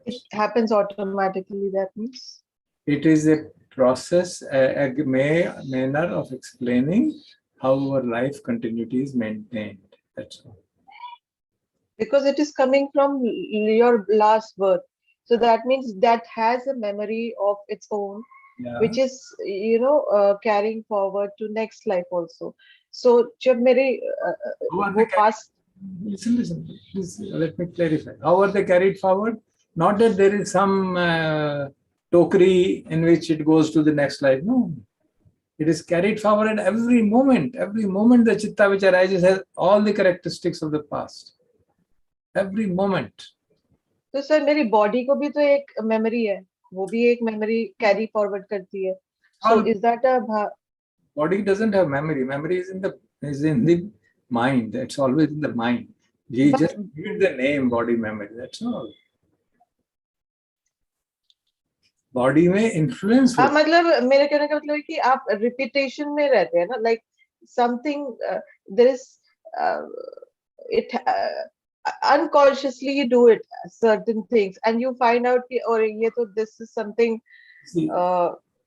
It happens automatically, that means? It is a process, a manner of explaining how our life continuity is maintained. That's all. Because it is coming from your last birth. So that means that has a memory of its own, which is, carrying forward to next life also. So जब मेरे वो past listen, please let me clarify. How are they carried forward? Not that there is some tokery in which it goes to the next life. No, it is carried forward at every moment. Every moment the chitta which arises has all the characteristics of the past. Every moment. तो sir मेरी body को भी तो एक memory है, वो भी एक मेमोरी कैरी फॉरवर्ड करती है. So is that a body doesn't have memory. Memory is in the mind. It's always in the mind. You just give it the name body memory. That's all. Body में influence हाँ, मतलब मेरे कहने का मतलब है कि आप रिपीटेशन में रहते हैं ना, like something there is it unconsciously you do it certain things and you find out कि और ये तो this is something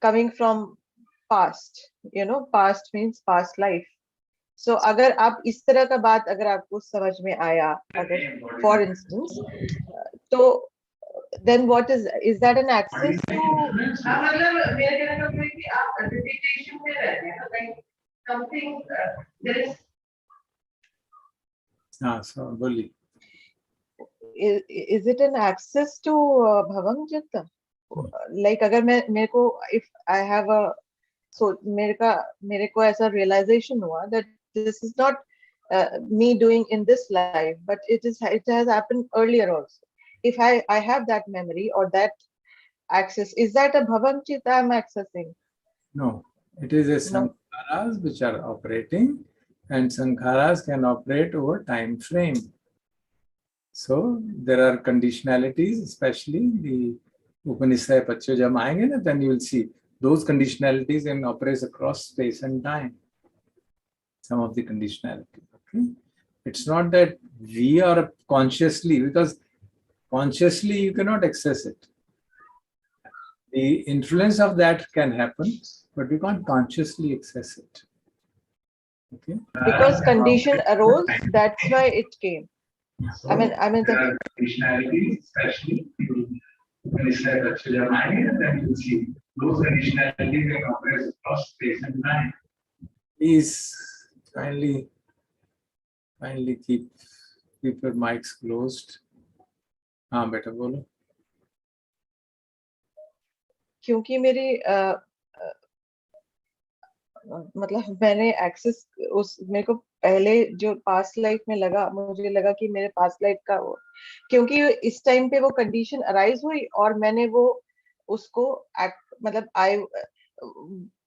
coming from past, you know, past means past life. So अगर आप इस तरह का बात अगर आपको समझ में आया, अगर for instance, तो then what is that an access to मतलब मेरे कहने का मतलब है कि आप repetition में रहते हैं ना, like something there is हाँ so बोलिए. is it an access to bhavang chitta? Like अगर मैं मेरे को if I have a so मेरे को ऐसा realization हुआ that this is not me doing in this life, but it has happened earlier also. If I have that memory or that access, is that a bhavan chitta I'm accessing? No, it is a sankharas which are operating, and sankharas can operate over time frame. So there are conditionalities, especially the Upanishad Pacho jab aayenge na, then you will see those conditionalities and operates across space and time. Some of the conditionality. Okay, it's not that we are consciously, because consciously you cannot access it. The influence of that can happen, but you can't consciously access it. Okay. Because condition arose, that's why it came. So, I mean the conditionalities, especially when it's like a children mind, and then you see those conditionalities can operate across space and time. Please kindly keep your mics closed. हाँ बेटा बोलो. क्योंकि मेरी मतलब मैंने access उस मेरे को पहले जो पास्ट लाइफ में लगा, मुझे लगा कि मेरे पास्ट लाइफ का वो, क्योंकि इस टाइम पे वो कंडीशन अराइज हुई और मैंने वो उसको मतलब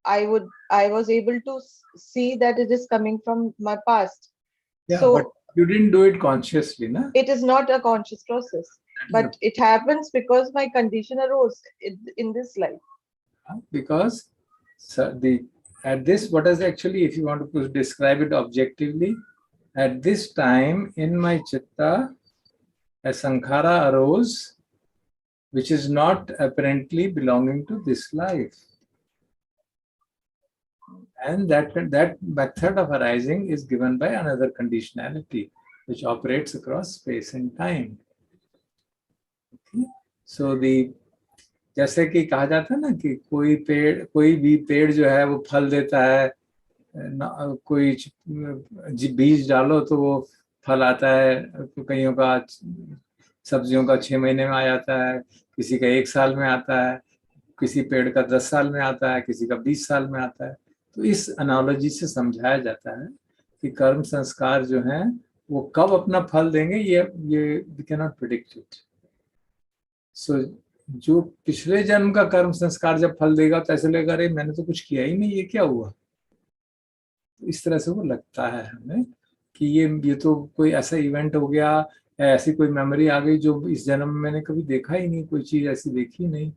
I was able to see that it is coming from my past. Yeah, so but you didn't do it consciously, na? It is not a conscious process, but it happens because my condition arose in this life. Because at this, what is actually, if you want to describe it objectively, at this time in my chitta, a sankhara arose, which is not apparently belonging to this life. And that method of arising is given by another conditionality, which operates across space and time. Okay? So जैसे कि कहा जाता है ना कि कोई भी पेड़ जो है वो फल देता है, कोई बीज डालो तो वो फल आता है, कईयों का सब्जियों का 6 महीने में आ जाता है, किसी का 1 साल में आता है, किसी पेड़ का 10 साल में आता है, किसी का 20 साल में आता है. तो इस एनालॉजी से समझाया जाता है कि कर्म संस्कार जो हैं वो कब अपना फल देंगे, ये we can not predict it. So जो पिछले जन्म का कर्म संस्कार जब फल देगा तो ऐसे लगेगा अरे मैंने तो कुछ किया ही नहीं, ये क्या हुआ. तो इस तरह से वो लगता है हमें कि ये तो कोई ऐसा इवेंट हो गया, ऐसी कोई मेमोरी आ गई जो इस जन्म में मैंने कभी देखा ही नहीं, कोई चीज ऐसी देखी नहीं.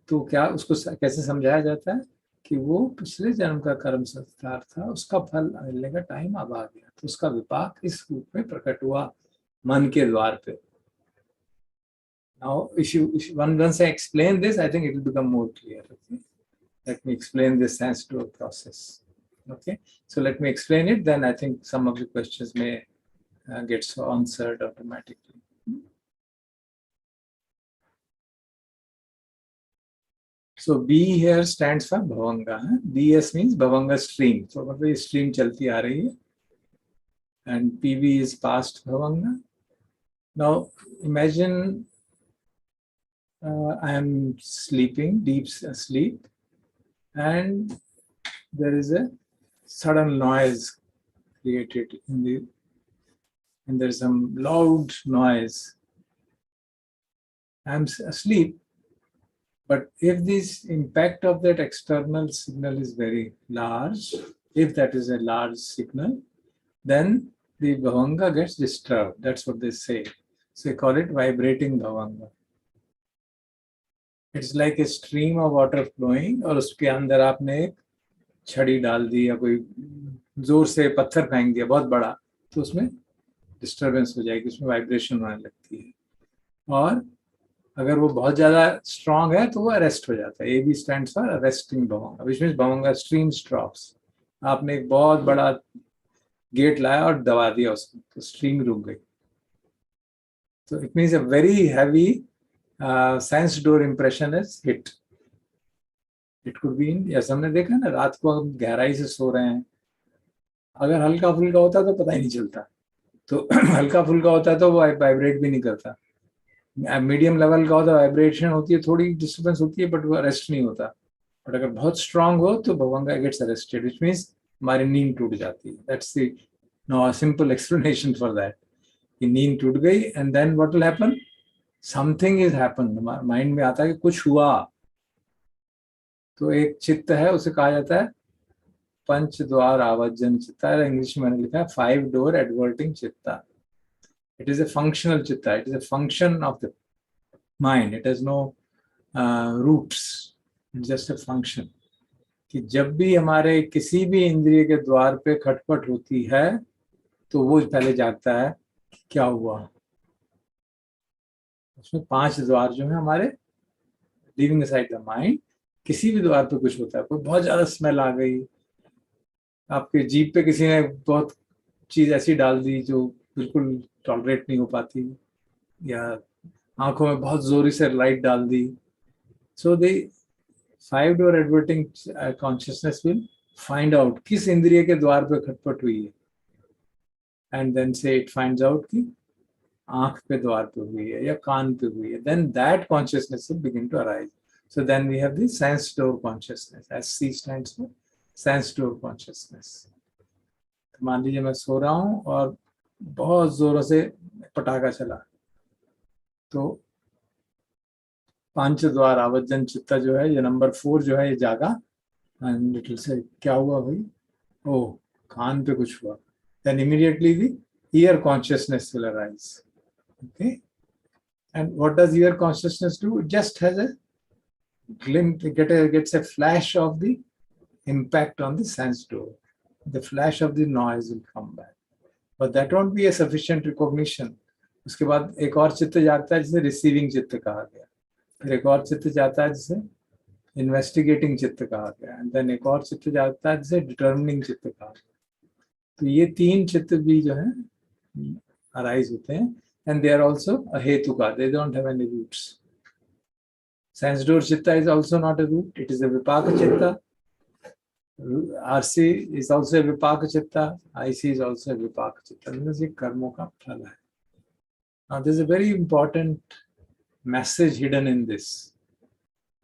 तो क्या उसको कैसे समझाया जाता है कि वो पिछले जन्म का कर्म संस्कार था, उसका फल मिलने का टाइम अब आ गया, तो उसका विपाक इस रूप में प्रकट हुआ मन के द्वार पे. Now, once I explain this, I think it will become more clear. Okay? Let me explain this sense to a process. Okay, so let me explain it. Then I think some of the questions may get answered automatically. So B here stands for Bhavanga. BS means Bhavanga stream. So मतलब ये stream चलती आ रही है. And PV is past Bhavanga. Now imagine I am sleeping, deep sleep, and there is a sudden noise created and there is some loud noise. I am asleep, but if this impact of that external signal is very large, if that is a large signal, then the Bhavanga gets disturbed. That's what they say. So they call it vibrating Bhavanga. It's like a stream of water flowing और उसके अंदर आपने एक छड़ी डाल दी या कोई जोर से पत्थर फेंक दिया बहुत बड़ा, तो उसमें डिस्टर्बेंस हो जाएगी, उसमें वाइब्रेशन होने लगती है. और अगर वो बहुत ज़्यादा स्ट्रांग है तो वो अरेस्ट हो जाता है. A B stands for arresting Bhavanga, which means Bhavanga stream stops. आपने एक बहुत बड़ा गेट लाया और दबा दिया उसको, तो स्ट्रीम रुक गई. तो it means a very heavy sense door impression is hit. It could be in, जैसे हमने देखा ना, रात को हम गहराई से सो रहे हैं, अगर हल्का फुल्का होता तो पता ही नहीं चलता, तो हल्का फुल्का होता है तो वो वाइब्रेट भी नहीं करता. मीडियम लेवल का होता है, वाइब्रेशन होती है, थोड़ी डिस्टर्बेंस होती है, बट वो अरेस्ट नहीं होता. बट अगर बहुत स्ट्रांग हो तो Bhavanga gets arrested, which means हमारी नींद टूट जाती है. That's the simple explanation for that. कि नींद टूट गई and then what will happen, something is happen. Mind में आता है कि कुछ हुआ. तो एक चित्त है, उसे कहा जाता है पंच द्वार आवर्जन चित्ता. इंग्लिश में मैंने लिखा है 5 door adverting चित्ता. It is a functional chitta. It is a function of the mind. It has no roots. It's just a function. कि जब भी हमारे किसी भी इंद्रिय के द्वार पे खटपट होती है तो वो पहले जागता है कि क्या हुआ. उसमें 5 द्वार जो है हमारे, लिविंग साइड द माइंड. किसी भी द्वार पे कुछ होता है, कोई बहुत ज्यादा स्मेल आ गई, आपके जीभ पे किसी ने बहुत चीज ऐसी डाल दी जो बिल्कुल टॉलरेट नहीं हो पाती, या आंखों में बहुत जोरी से लाइट डाल दी. सो दे 5 door adverting consciousness will find out किस इंद्रिय के द्वार पे खटपट हुई है, एंड देन से इट फाइंड्स आउट कि आंख पे द्वार पे हुई है या कान पे हुई है. Then that consciousness will begin to arise. So then we have the sense door consciousness. SC stands for sense door consciousness. मान लीजिए मैं सो रहा हूँ और बहुत जोरों से पटाखा चला, तो पांच द्वार आवर्जन चित्ता जो है, ये नंबर 4 जो है, ये जागा. एंड इट विल से क्या हुआ भाई, ओ कान पे कुछ हुआ. Then immediately the ear consciousness will arise. Okay, and what does ear consciousness do? It just has a glimpse, gets a flash of the impact on the sense door. The flash of the noise will come back, but that won't be a sufficient recognition. उसके बाद एक और चित्त जागता है जिसे receiving चित्त कहा गया. फिर एक और चित्त जाता है जिसे इन्वेस्टिगेटिंग चित्त कहा गया, एंड देन एक और चित्त जाता है जिसे डिटर्मिनिंग चित्त कहा गया. तो ये 3 चित्त भी जो है अराइज होते हैं, and they are also ahetuka. They don't have any roots. Sense door chitta is also not a root. It is a vipaka chitta. RC is also a vipaka chitta. IC is also a vipaka chitta. This is karmo ka phala hai. Now there is a very important message hidden in this.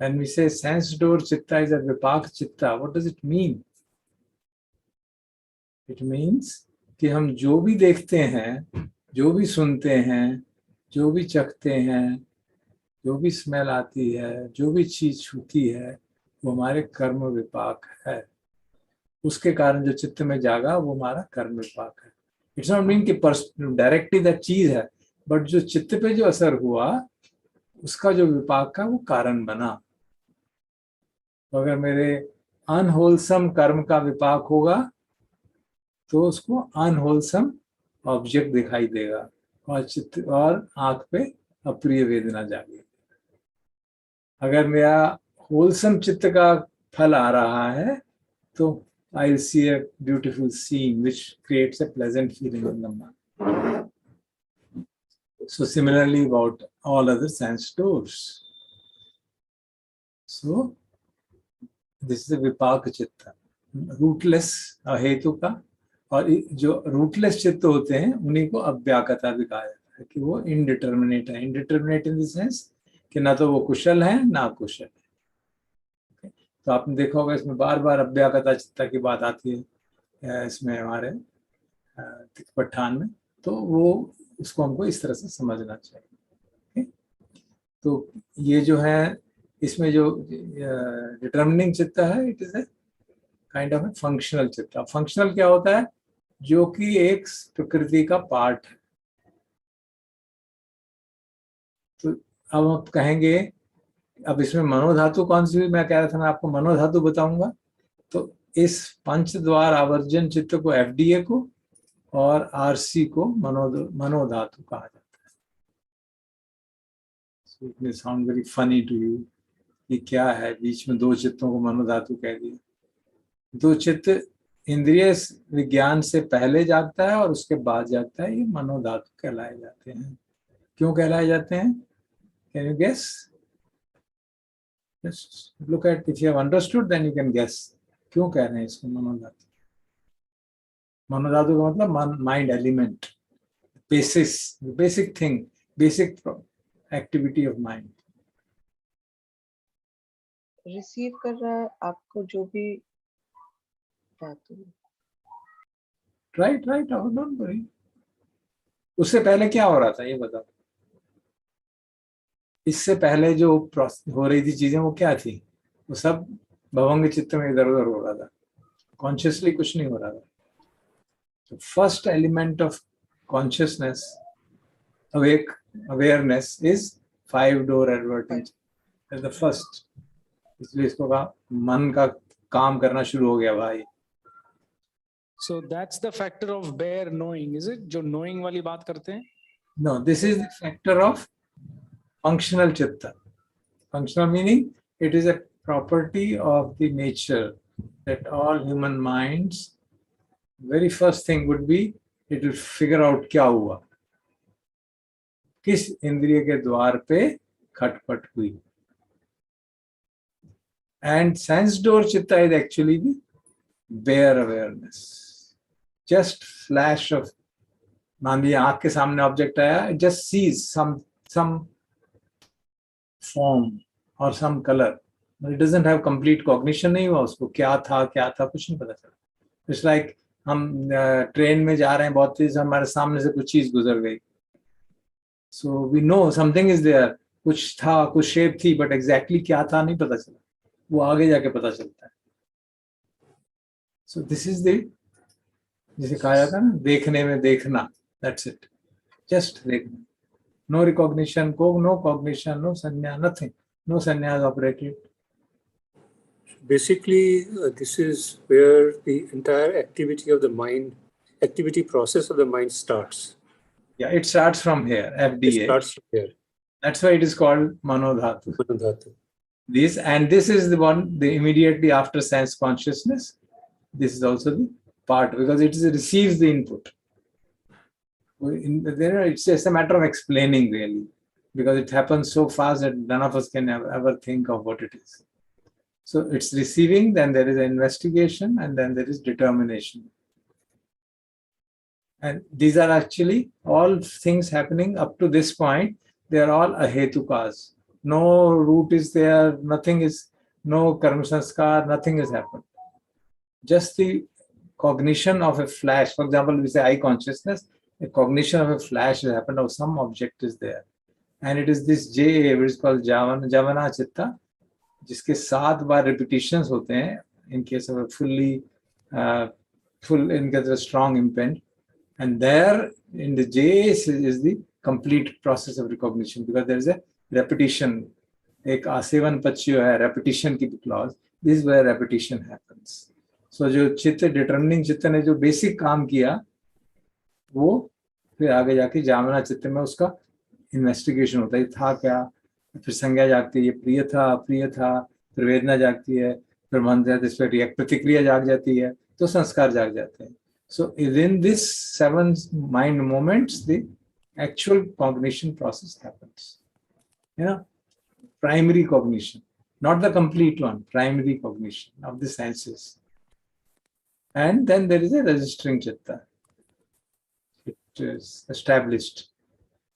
When we say sense door chitta is a vipaka chitta, what does it mean? It means कि हम जो भी देखते हैं, जो भी सुनते हैं, जो भी चखते हैं, जो भी स्मेल आती है, जो भी चीज छूती है, वो हमारे कर्म विपाक है. उसके कारण जो चित्त में जागा वो हमारा कर्म विपाक है. इट्स नॉट मीन कि डायरेक्टली दैट चीज है, बट जो चित्त पे जो असर हुआ उसका जो विपाक का वो कारण बना. तो अगर मेरे अनहोलसम कर्म का विपाक होगा तो उसको अनहोलसम ऑब्जेक्ट दिखाई देगा और चित्त और आंख पे अप्रिय वेदना जाएगी. अगर मेरा होलसम चित्त का फल आ रहा है तो I will see a beautiful scene which creates a pleasant feeling in the mind. So similarly about all other sense doors. So this is vipaka chitta, rootless अहेतु का। और जो रूटलेस चित्त होते हैं उन्हीं को अव्याकृता भी कहा जाता है, कि वो इनडिटर्मिनेट है। इनडिटर्मिनेट इन द सेंस कि ना तो वो कुशल है ना कुशल है। तो आपने देखा होगा इसमें बार बार अव्याकृता चित्त की बात आती है इसमें हमारे तिकपठान में। तो वो उसको हमको इस तरह से समझना चाहिए। तो ये जो है इसमें जो डिटर्मिनिंग चित्त है, it is a kind of functional चित्त। फंक्शनल क्या होता है? जो कि एक प्रकृति का पार्ट है। तो अब आप कहेंगे अब इसमें मनोधातु कौन सी? मैं कह रहा था मैं आपको मनोधातु बताऊंगा। तो इस पंच द्वार आवर्जन चित्त को एफडीए को और आरसी को मनोधातु कहा जाता है। So it may sound very funny to you, ये क्या है? बीच में दो चित्तों को मनोधातु कह दिया। दो चित्त इंद्रिय विज्ञान से पहले जागता है और उसके बाद जागता है, ये मनोधातु कहलाए जाते हैं। क्यों कहलाए जाते हैं? Can you guess? Just look at, if you have understood then you can guess क्यों कह रहे हैं इसको मनोधातु। मनोधातु का मतलब mind element, basic thing, basic activity of mind. Receive कर रहा है आपको जो भी धातु। Right don't worry. उससे पहले क्या हो रहा था ये बताओ? इससे पहले जो हो रही थी चीजें वो क्या थी? वो सब भवंग चित्त में इधर उधर हो रहा था, कॉन्शियसली कुछ नहीं हो रहा था। तो first element of consciousness, awareness is 5 door adverting the first. इसलिए इसको कहा मन का काम करना शुरू हो गया भाई। So that's the factor of bare knowing, is it? जो knowing वाली बात करते हैं? No, this is the factor of functional chitta. Functional meaning it is a property of the nature that all human minds, very first thing would be it will figure out क्या हुआ, किस इंद्रिय के द्वार पे खटपट हुई। And sense door chitta is actually the bare awareness, just flash of, मान लीजिए आंख के सामने ऑब्जेक्ट आया, it just sees some form or some color, but it doesn't have complete cognition, नहीं हुआ उसको क्या था कुछ नहीं पता चला। It's like हम ट्रेन में जा रहे हैं, बहुत तेज हमारे सामने से कुछ चीज गुजर गई, so we know something is there, कुछ था, कुछ शेप थी, but exactly क्या था नहीं पता चला, वो आगे जाके पता चलता है। So this is the, जिसे कहा जाता है ना देखने में देखना, that's it, just देखना। No recognition, no cognition, no sanya, nothing, no sanya is operated. Basically, this is where the entire activity of the mind, activity process of the mind starts. Yeah, it starts from here, FDA. It starts from here. That's why it is called manodhatu. Manodhatu. This is the one, the immediately after sense consciousness. This is also the part, because it receives the input. It's just a matter of explaining really, because it happens so fast that none of us can ever think of what it is. So it's receiving, then there is an investigation, and then there is determination. And these are actually all things happening up to this point. They are all ahetukas. No root is there, nothing is, no karma sanskar, nothing has happened. Just the cognition of a flash. For example, we say eye consciousness, a cognition of a flash has happened, or some object is there. And it is this JA, which is called Javana Chitta, जिसके 7 बार repetitions होते हैं, in case of a full, in case of a strong imprint. And there, in the JA is the complete process of recognition, because there is a repetition. एक आसेवन पच्चीयो है, repetition की clause. This is where repetition happens. So जो चित्त, determining चित्त ने जो basic काम किया, वो फिर आगे जाके जामना चित्त में उसका इन्वेस्टिगेशन होता है, था क्या, फिर संज्ञा जागती है, प्रिय था अप्रिय था, फिर वेदना जागती है, फिर मन जाता है, इस पर प्रतिक्रिया जाग जाती है, तो संस्कार जाग जाते हैं। So within this 7 mind moments, the actual cognition process happens. You know, primary cognition. not the complete one, primary cognition of the senses. And then there is a registering chitta. It is established.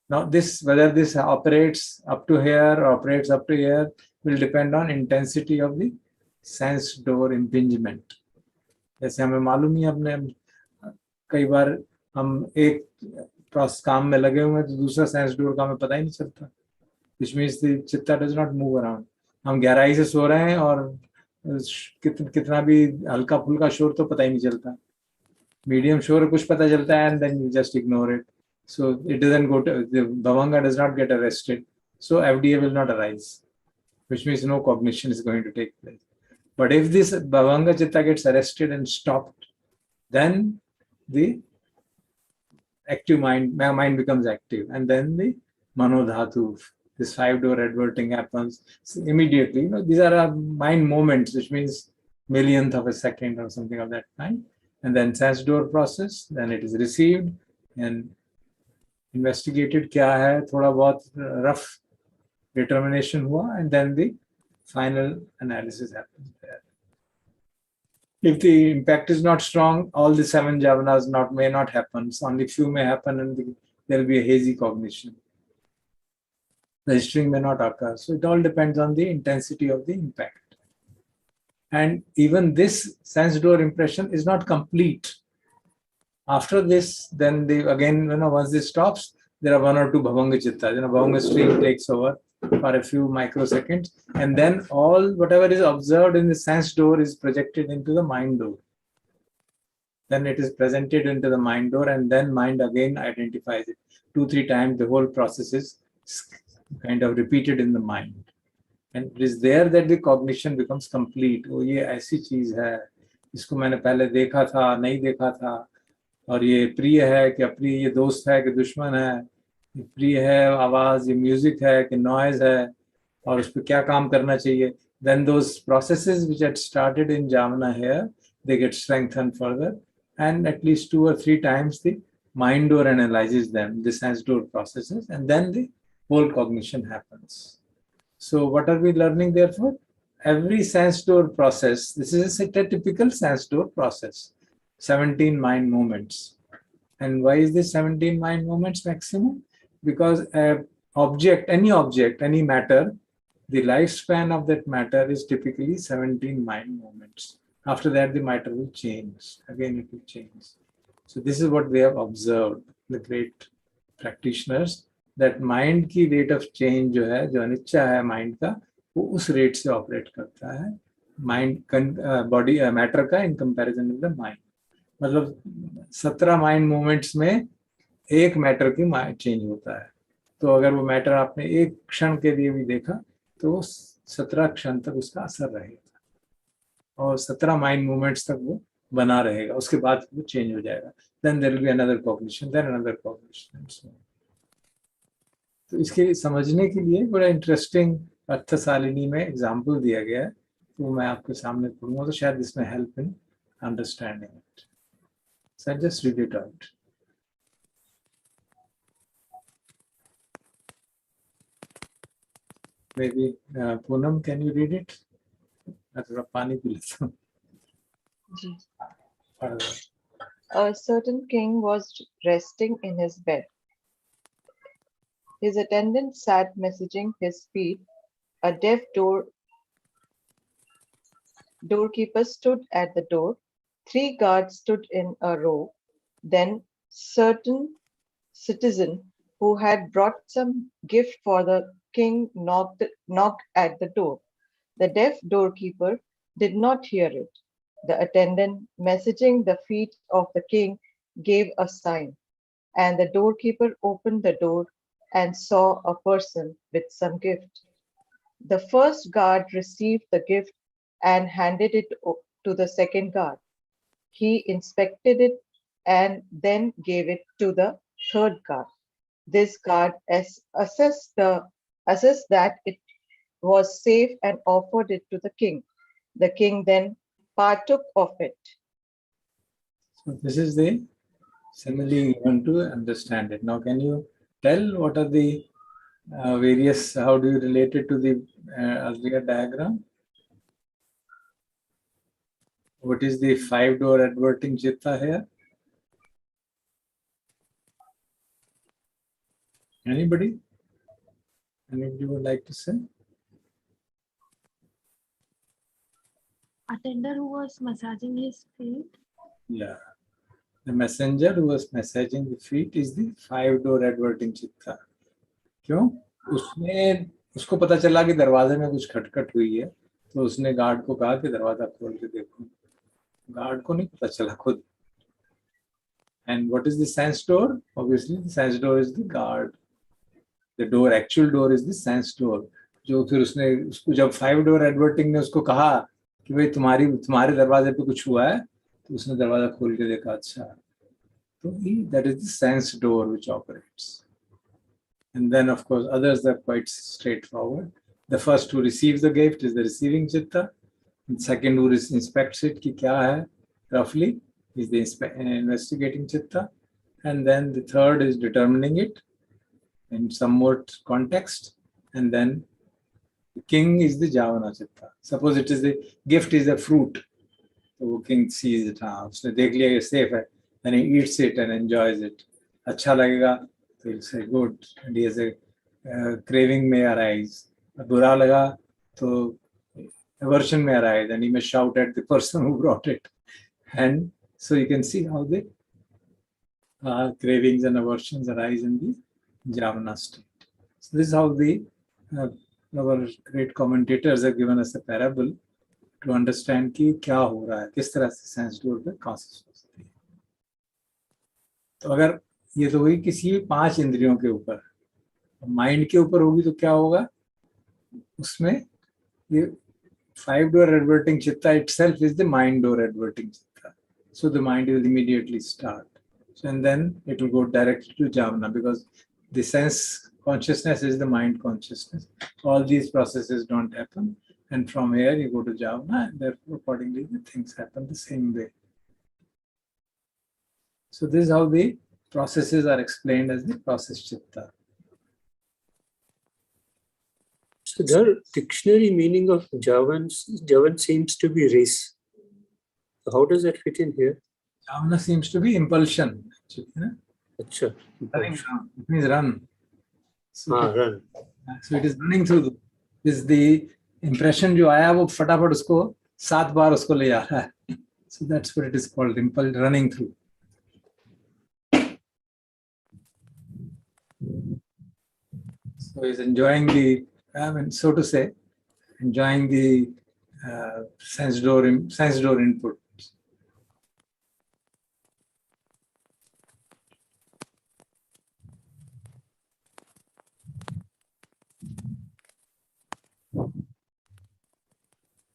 Now this, whether this operates up to here or operates up to here, will depend on intensity of the sense door impingement. जैसे हमें मालूम ही अपने कई बार हम एक काम में लगे हुए हैं तो दूसरा सेंस डोर का हमें पता ही नहीं चलता, which means the चित्ता does not move around. हम गहराई से सो रहे हैं और कितना भी हल्का फुल्का शोर तो पता ही नहीं चलता, मीडियम शोर कुछ पता चलता है and then you just ignore it. So it doesn't go to, the bhavanga does not get arrested, so FDA will not arise, which means no cognition is going to take place. But if this bhavanga chitta gets arrested and stopped, then the active mind becomes active, and then the manodhatu, this 5-door adverting happens immediately. These are mind moments, which means millionth of a second or something of that kind. And then sense door process, then it is received and investigated क्या है, थोड़ा बहुत rough determination हुआ, and then the final analysis happens there. If the impact is not strong, all the 7 jhavanas may not happen. So only few may happen, and there will be a hazy cognition. Registering may not occur. So it all depends on the intensity of the impact. And even this sense door impression is not complete. After this, then again, once this stops, there are 1 or 2 bhavanga chittas. Bhavanga stream takes over for a few microseconds, and then whatever is observed in the sense door is projected into the mind door. Then it is presented into the mind door, and then mind again identifies it. 2-3 times the whole process is kind of repeated in the mind. And it is there that the cognition becomes complete. Oh, ये ऐसी चीज है, इसको मैंने पहले देखा था, नहीं देखा था, और ये प्रिय है कि अप्रिय, ये दोस्त है कि दुश्मन है, ये प्रिय है आवाज, ये म्यूजिक है कि नॉइज है, और उस पर क्या काम करना चाहिए. Then those processes which had started in Jamana here, they get strengthened further, and at least 2 or 3 times the mind door analyzes them, the sense door processes, and then the whole cognition happens. So what are we learning therefore? Every sense door process, this is a typical sense door process, 17 mind movements. And why is this 17 mind movements maximum? Because any matter, the lifespan of that matter is typically 17 mind movements. After that, the matter will change. Again, it will change. So this is what they have observed, the great practitioners, that mind की rate of change जो है, जो अनिच्छा है mind का, वो उस rate से operate करता है mind body matter का in comparison with the mind. मतलब 17 mind movements में एक matter की change होता है. तो अगर वो matter आपने एक क्षण के लिए भी देखा, तो 17 क्षण तक उसका असर रहेगा और 17 mind movements तक वो बना रहेगा. उसके बाद वो change हो जाएगा. Then there will be another cognition, then another cognition, and so on. तो इसके समझने के लिए बड़ा इंटरेस्टिंग अर्थशालिनी में एग्जाम्पल दिया गया है, तो मैं आपके सामने पढ़ूंगा, तो शायद इसमें help in understanding it. So just read it out. Maybe Poonam, can you read it? मैं थोड़ा पानी पी लेता हूँ. A certain king was resting in his bed. His attendant sat messaging his feet. A deaf doorkeeper stood at the door. 3 guards stood in a row. Then certain citizen who had brought some gift for the king knocked at the door. The deaf doorkeeper did not hear it. The attendant messaging the feet of the king gave a sign, and the doorkeeper opened the door and saw a person with some gift. The first guard received the gift and handed it to the second guard. He inspected it and then gave it to the third guard. This guard assessed that it was safe and offered it to the king. The king then partook of it. So this is the simile you want to understand it. Now can you tell what are the various, how do you relate it to the earlier diagram? What is the 5-door adverting chitta here? Anybody? Anybody would like to say? Attender who was massaging his feet. Yeah. The messenger who was massaging the feet is the 5-door adverting chitta. क्यों? उसको पता चला कि दरवाजे में कुछ खटखट हुई है, तो उसने गार्ड को कहा कि दरवाजा खोल के देखो. गार्ड को नहीं पता चला खुद. And what is the sense door? Obviously, the sense door is the guard. The door, actual door is the sense door. जो फिर उसको जब 5-door adverting ने उसको कहा कि भाई तुम्हारे दरवाजे पे कुछ हुआ है, तो उसने दरवाजा खोल के देखा. अच्छा, तो that is the sense door which operates. And then, of course, others are quite straightforward. The first who receives the gift is the receiving chitta. And second who inspects it, कि क्या है, roughly, is the investigating chitta. And then the third is determining it in some more context. And then the king is the javana chitta. Suppose it is the gift is a fruit. So the king sees it. उसने देख लिया ये safe है. Then he eats it and enjoys it. अच्छा लगेगा. So he'll say good, and he has a craving may arise. बुरा लगा तो aversion may arise, and he may shout at the person who brought it. And so you can see how the cravings and aversions arise in the javana state. So this is how the our great commentators have given us a parable to understand कि क्या हो रहा है, किस तरह से sense door पे causes हो सकती है. तो अगर ये तो हुई किसी 5 इंद्रियों के ऊपर, माइंड के ऊपर होगी तो क्या होगा, उसमें ये 5-door adverting chitta itself is the mind door adverting chitta. So the mind will immediately start. So, and then it will go directly to javana, because the sense consciousness is the mind consciousness. All these processes don't happen. And from here you go to javana, and therefore accordingly the things happen the same way. So this is how the processes are explained as the process chitta. So the dictionary meaning of Javan seems to be race. So how does that fit in here? Javana seems to be impulsion. Achha, It means run. So, run. So it is running through. This the impression जो आया वो फटाफट उसको 7 बार उसको ले जा रहा है. So that's what it is called, impulse running through. So he's enjoying the, so to say, enjoying the sense door input.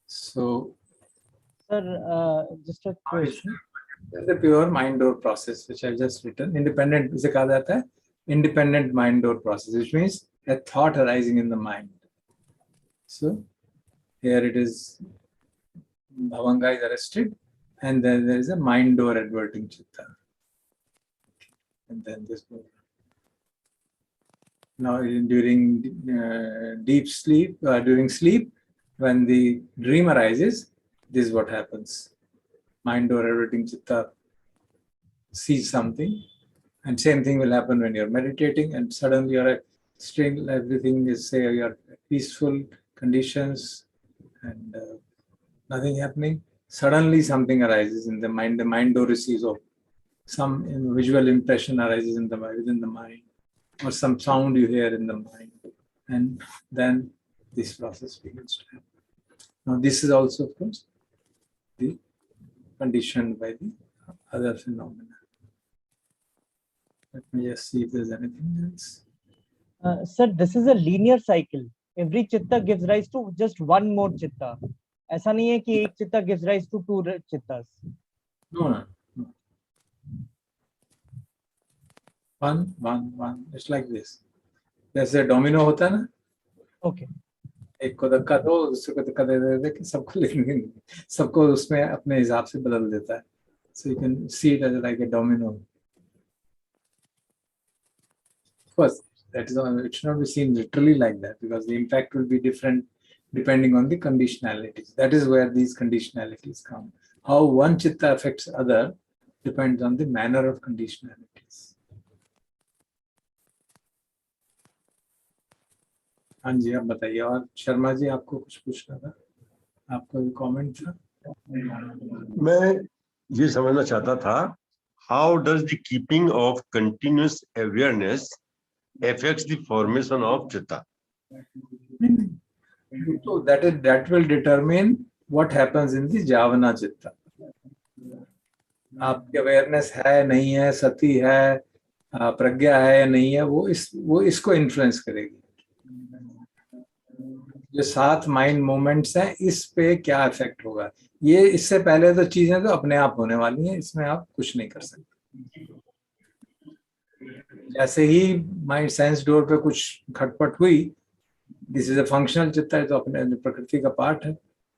So, sir, just a question. The pure mind door process, which I've just written, independent, इसे कहा जाता है independent mind door process, which means a thought arising in the mind. So here it is, Bhavanga is arrested, and then there is a mind door adverting chitta. And then this goes. Now during deep sleep, during sleep, when the dream arises, this is what happens. Mind door adverting chitta sees something, and same thing will happen when you're meditating, and suddenly you're still, everything is, say, you're peaceful conditions and nothing happening. Suddenly something arises in the mind. The mind door receives, or some visual impression arises in within the mind, or some sound you hear in the mind, and then this process begins to happen. Now this is also, of course, the conditioned by the other phenomena. Let me just see if there's anything else. Sir, this is a linear cycle. Every chitta gives rise to just one more chitta. ऐसा नहीं है कि एक चित्ता gives rise to 2 chittas. No. One. It's like this. जैसे domino होता है ना? Okay. एक को धक्का दो, दूसरे को धक्का दे के सबको उसमें अपने हिसाब से बदल देता है. So you can see it as like a domino. First, That is all. It should not be seen literally like that, because the impact will be different depending on the conditionalities. That is where these conditionalities come. How one chitta affects other depends on the manner of conditionalities. हाँ जी, आप बताइए। और शर्मा जी, आपको कुछ पूछना था, आपका भी कमेंट था? मैं ये समझना चाहता था, how does the keeping of continuous awareness affects the formation of chitta? So that will determine what happens in the javana chitta. आपकी अवेयरनेस है नहीं है, सती है, प्रज्ञा है या नहीं है, वो इसको इन्फ्लुएंस करेगी। जो 7 माइंड मूवमेंट्स हैं, इस पे क्या इफेक्ट होगा, ये इससे पहले तो चीजें तो अपने आप होने वाली हैं, इसमें आप कुछ नहीं कर सकते। जैसे ही माइंड सेंस डोर पे कुछ खटपट हुई, दिस इज अ फंक्शनल चित्ता, तो अपने प्रकृति का पार्ट है।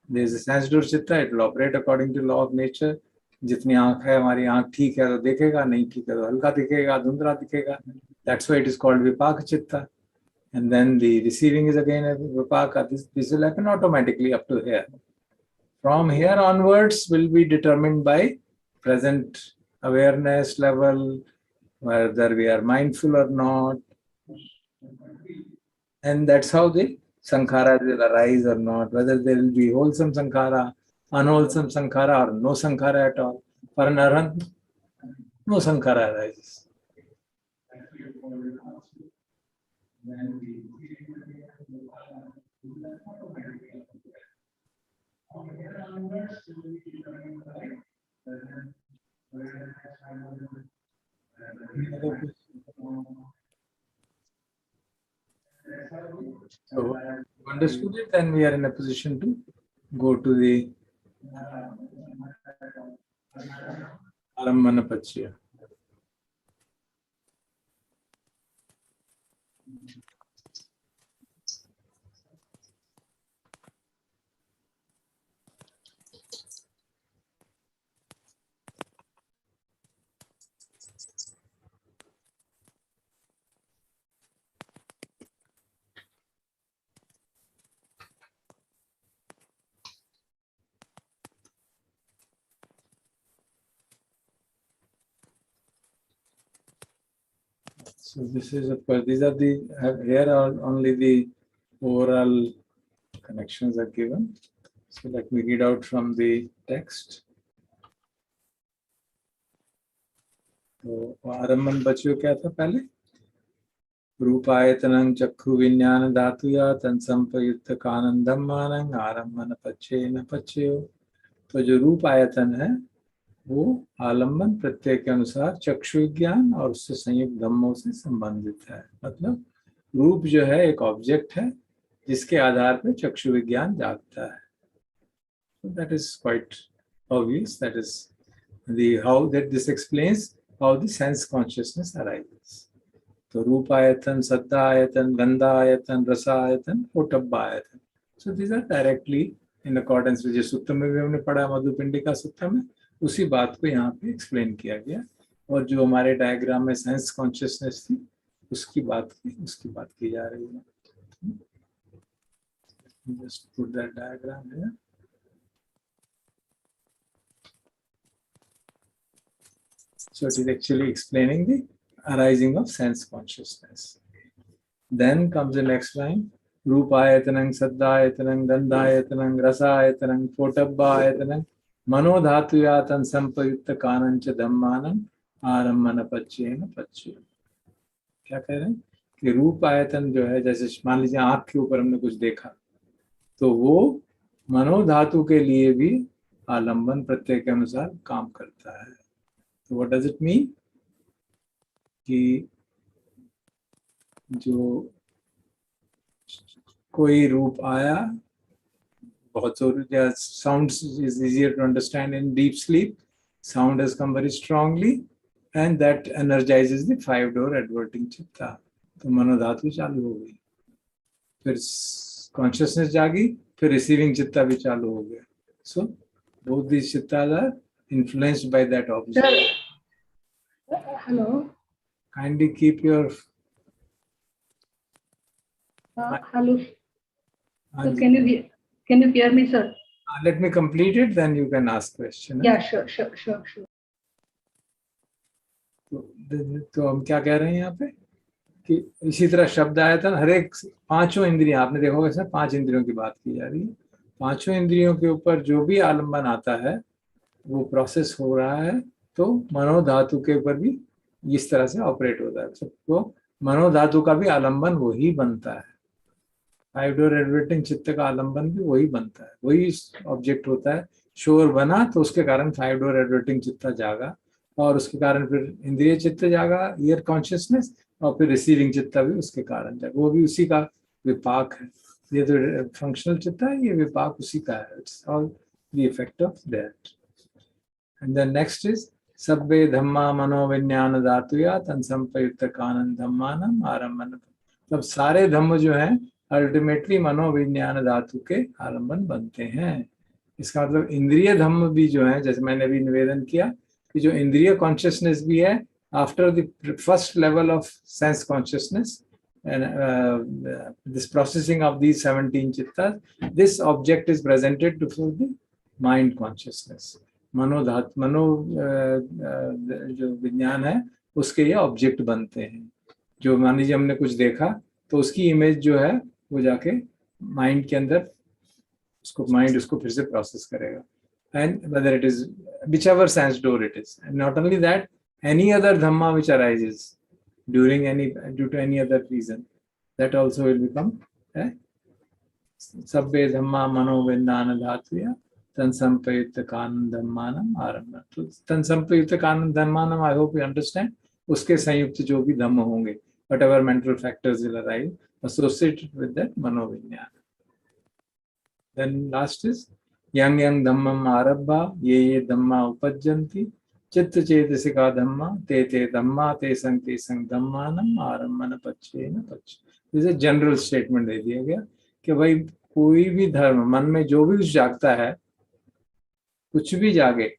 This is a sense door citta, it will operate according to law of nature. जितनी आंख है हमारी, आंख ठीक है तो देखेगा, नहीं ठीक है तो हल्का दिखेगा, धुंधला दिखेगा। That's why it is called vipaka citta. And then the receiving is again a vipaka. This will happen automatically up to here. From here onwards will be determined by present awareness level, whether we are mindful or not, and that's how the sankhara will arise or not, whether there will be wholesome sankhara, unwholesome sankhara, or no sankhara at all. For an arhat, no sankhara arises. So, understood it, then we are in a position to go to the Arambana Pachya. So this is, of course, these are the, here are only the overall connections are given. So let me read out from the text. तो आरंभन बच्चों क्या था पहले? रूपायतनं चक्षु विज्ञान धातुया तन संपयुक्त कानंदम मानं आरंभन पच्चे न पच्चयो। तो जो रूप आयतन है वो आलम्बन प्रत्यय के अनुसार चक्षु विज्ञान और उससे संयुक्त धम्मों से संबंधित है। मतलब रूप जो है एक ऑब्जेक्ट है जिसके आधार पर चक्षु विज्ञान जागता है। So that is quite obvious. That is the how that this explains how the sense consciousness arises. तो रूप आयतन, सत्ता आयतन, गंधा आयतन, रसा आयतन, पोटब्बा आयतन. So these are directly in accordance with जिस सूत्र में भी हमने पढ़ा मधुपिंडिका सूत्र में, उसी बात को यहाँ पे एक्सप्लेन किया गया। और जो हमारे डायग्राम में सेंस कॉन्शियसनेस थी उसकी बात की जा रही है। Just put that diagram here. So it is actually explaining the arising of sense consciousness. Then comes the next line. Rupayatanang, Saddhayatanang, Gandhayatanang, Rasayatanang, Potabbayatanang, Manodhatuyatan Sampayutta Kanancha Dhammanam Arambana Pachena Pachya. क्या कह रहे हैं कि रूप आयतन जो है, जैसे मान लीजिए आँख के ऊपर हमने कुछ देखा, तो वो मनोधातु के लिए भी आलंबन प्रत्यय के अनुसार काम करता है। तो व्हाट डज इट मीन कि जो कोई रूप आया, बहुत जरूरी, sound is easier to understand in deep sleep, sound has come very strongly and that energises the 5 door adverting citta. तो मनोधातु चालू हो गई, फिर कॉन्शियसनेस जागी, फिर रिसीविंग चित्ता भी चालू हो गया। So both these cittas are influenced by that object. Hello. Kindly keep your Hello. So can you hear me, sir? Let me complete it, then you can ask question. Yeah, sure. तो हम क्या कह रहे हैं यहाँ पे कि इसी तरह शब्द आया था, हर एक पांचों इंद्रियां, आपने देखा होगा सर, 5 इंद्रियों की बात की जा रही है। पांचों इंद्रियों के ऊपर जो भी आलंबन आता है वो प्रोसेस हो रहा है, तो मनोधातु के ऊपर भी इस तरह से ऑपरेट होता है। तो मनोधातु का भी आलंबन वही बनता है, 5 डोर एडवर्टिंग चित्त का आलंबन भी वही बनता है, वही ऑब्जेक्ट होता है। शोर बना तो उसके कारण 5 डोर एडवर्टिंग चित्त जागा, और उसके कारण फिर इंद्रिय चित्त जागा, ईयर कॉन्शियसनेस, और फिर रिसीविंग चित्त भी उसके कारण जागा, वो भी उसी का विपाक है। ये तो फंक्शनल चित्त है, ये विपाक उसी का है। It's all the effect of that. And then next is sabbe dhamma मनोविज्ञान धातुया तत्संप्रयुक्त कानन धम्मानम आरम्भन। तब सारे धम्म जो हैं अल्टीमेटली मनोविज्ञान धातु के आलंबन बनते हैं। इसका मतलब इंद्रिय धम्म भी जो है, जैसे मैंने भी निवेदन किया कि जो इंद्रिय कॉन्शियसनेस भी है, after the first level of sense consciousness and this processing of these 17 chittas, this object is presented to the mind consciousness. मनो जो विज्ञान है उसके ये ऑब्जेक्ट बनते हैं। जो मान लीजिए हमने कुछ देखा तो उसकी इमेज जो है वो जाके माइंड के अंदर माइंड उसको फिर से प्रोसेस करेगा, and whether it is whichever sense door it is. And not only that, any other dhamma which arises due to any other reason, that also will become sabbe dhamma manovinnana dhatuya tansampayutta kanam dhammanam arambha. So tansampayutta kanam dhammanam, I hope you understand, uske sanyukta jo bhi dhamma honge, whatever mental factors will arise associated with that manovinyana. Then last is yang yang dhammam arabha ye dhamma upajjanti chitta chetasika dhamma te dhamma te sang dhammanam arambhana pachchena pachch. This is a general statement दे दिया गया कि भाई कोई भी धर्म मन में जो भी जागता है, कुछ भी जागे,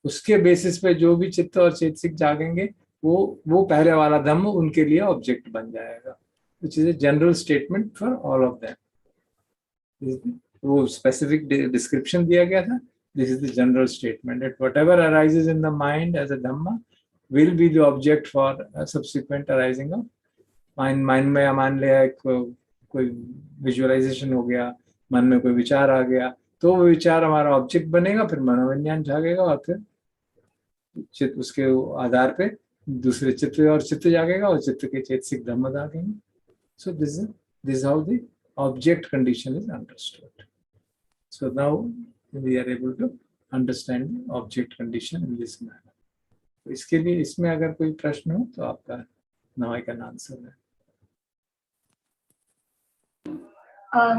उसके बेसिस पे जो भी चित्त और चेतसिक जागेंगे वो पहले वाला धम्म उनके लिए ऑब्जेक्ट बन जाएगा, which is a general statement for all of them. वो स्पेसिफिक डिस्क्रिप्शन दिया गया था. This is the general statement that whatever arises in the mind as a dhamma will be the object for a subsequent arising of mind. Mind में मान लिया कोई visualisation हो गया, मन में कोई विचार आ गया, तो वो विचार हमारा ऑब्जेक्ट बनेगा, फिर मनोविज्ञान जागेगा और फिर चित्त उसके आधार पे दूसरे चित्त और चित्त जागेगा और चित्त के चेतसिक धम्म जागेंगे. So this is how the object condition is understood. So now we are able to understand the object condition in this manner. तो इसके लिए इसमें अगर कोई प्रश्न हो तो आपका now I can answer that.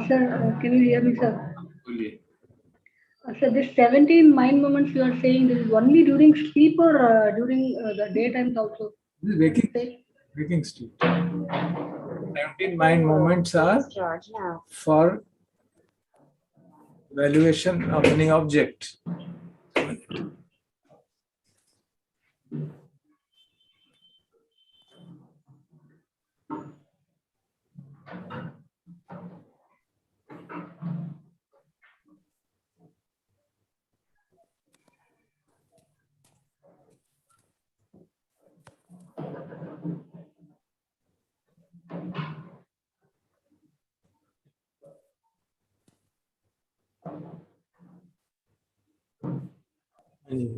Sir, can you hear me, sir? बोलिए. Sir, this 17 mind moments you are saying, this is only during sleep or during the daytimes also? This is waking state. 17 mind moments are for valuation of any object.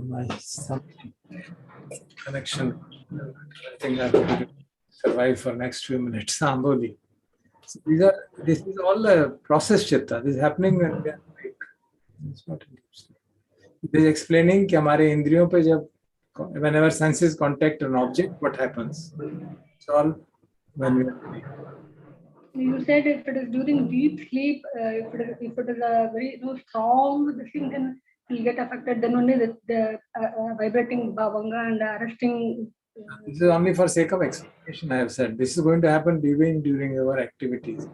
My connection. I think I have to survive for next few minutes. Amboli. So this is all a process chitta. This is happening when we are awake. It's not interesting. It is explaining कि हमारे इंद्रियों पे जब whenever senses contact an object, what happens? It's all when we are awake. You said if it is during deep sleep, if it is a very strong thing, then will get affected. Then only the vibrating bhavanga and arresting. This is only for sake of explanation. I have said this is going to happen during our activities,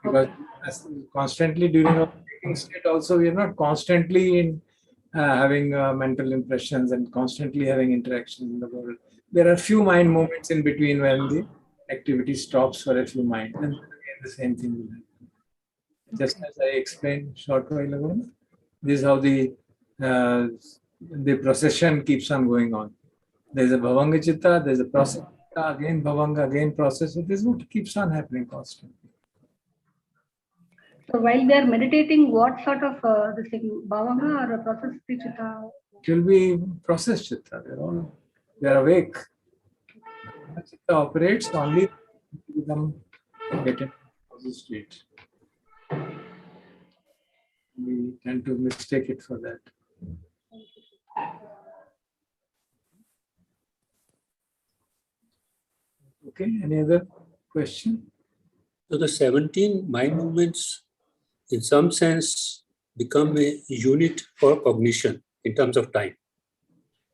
because constantly during our waking state also we are not constantly in having mental impressions and constantly having interactions in the world. There are few mind moments in between when the activity stops for a few minutes, and again the same thing will happen. Just as I explained short while ago, this is how the procession keeps on going on. There's a Bhavanga Chitta, there's a process, again Bhavanga, again process. So this is what keeps on happening constantly. So while they are meditating, what sort of this thing, bhavanga or a process chitta? It will be process chitta. They're awake. Chitta operates only to become get into process state. We tend to mistake it for that. Okay, any other question? So the 17 mind movements, in some sense, become a unit for cognition in terms of time.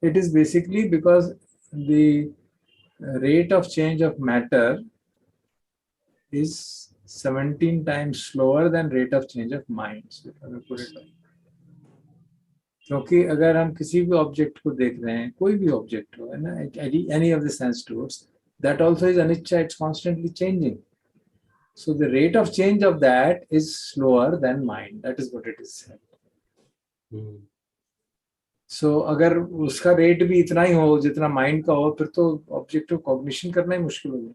It is basically because the rate of change of matter is 17 times slower than rate of change of mind. So if I put it like, क्योंकि अगर हम किसी भी object को देख रहे हैं, कोई भी ऑब्जेक्ट हो, है ना, any of the sense doors, that also is anicca, it's constantly changing. So the rate of change of that is slower than mind. That is what it is said. So अगर उसका rate भी इतना ही हो जितना mind का हो, फिर तो ऑब्जेक्ट को कॉग्निशन करना ही मुश्किल हो जाए.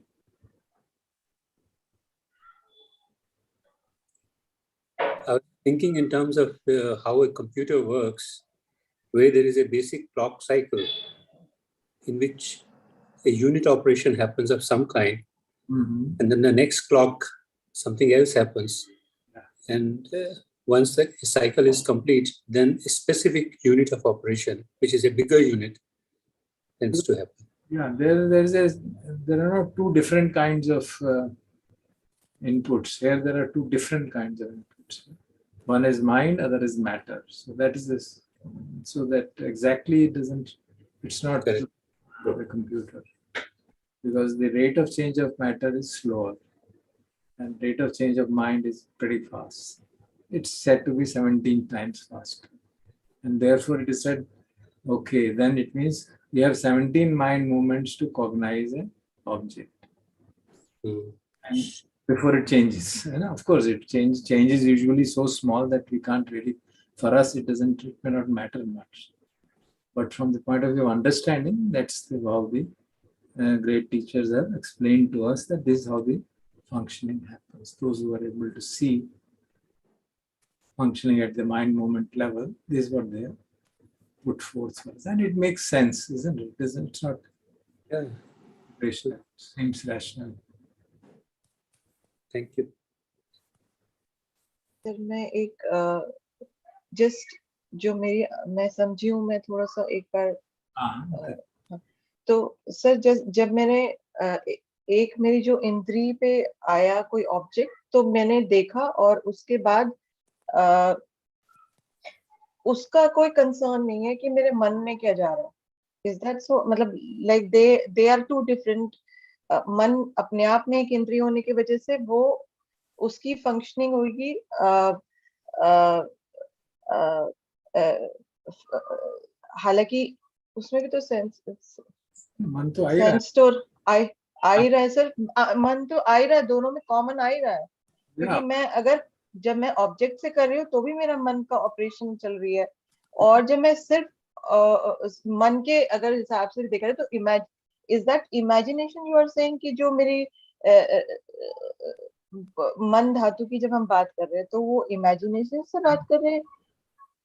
I was thinking in terms of how a computer works, where there is a basic clock cycle in which a unit operation happens of some kind, and then the next clock, something else happens. And once the cycle is complete, then a specific unit of operation, which is a bigger unit, tends to happen. Yeah, there are not two different kinds of inputs. Here there are two different kinds of inputs. One is mind, other is matter. So that is this. So that exactly it's not the computer. Because the rate of change of matter is slower. And rate of change of mind is pretty fast. It's said to be 17 times faster. And therefore it is said, okay, then it means we have 17 mind movements to cognize an object. And before it changes. And of course, changes usually so small that we can't really, for us, it may not matter much. But from the point of view of understanding, that's how the great teachers have explained to us that this is how the functioning happens. Those who are able to see functioning at the mind moment level, this is what they have put forth for us. And it makes sense, isn't it? It's not rational, it seems rational. Thank you. Sir मैं एक just जो मैं समझी हूँ, मैं थोड़ा सा एक बार तो सर जब मैंने एक मेरी जो इंद्री पे आया कोई ऑब्जेक्ट, तो मैंने देखा और उसके बाद उसका कोई कंसर्न नहीं है कि मेरे मन में क्या जा रहा है. Is that so? मतलब like they are two different. मन अपने आप में एक इंद्रिय होने की वजह से वो उसकी फंक्शनिंग होगी. हालांकि उसमें भी तो मन तो आ ही रहा है. सेंस तो आ ही रहा है सर. मन तो आ ही रहा है, दोनों में कॉमन आ ही रहा है. क्योंकि मैं जब मैं ऑब्जेक्ट से कर रही हूँ तो भी मेरा मन का ऑपरेशन चल रही है, और जब मैं सिर्फ मन के अगर हिसाब से देख रहे तो is that imagination you are saying कि जो मेरी मन धातु की जब हम बात कर रहे हैं तो वो इमेजिनेशन से बात कर रहे हैं.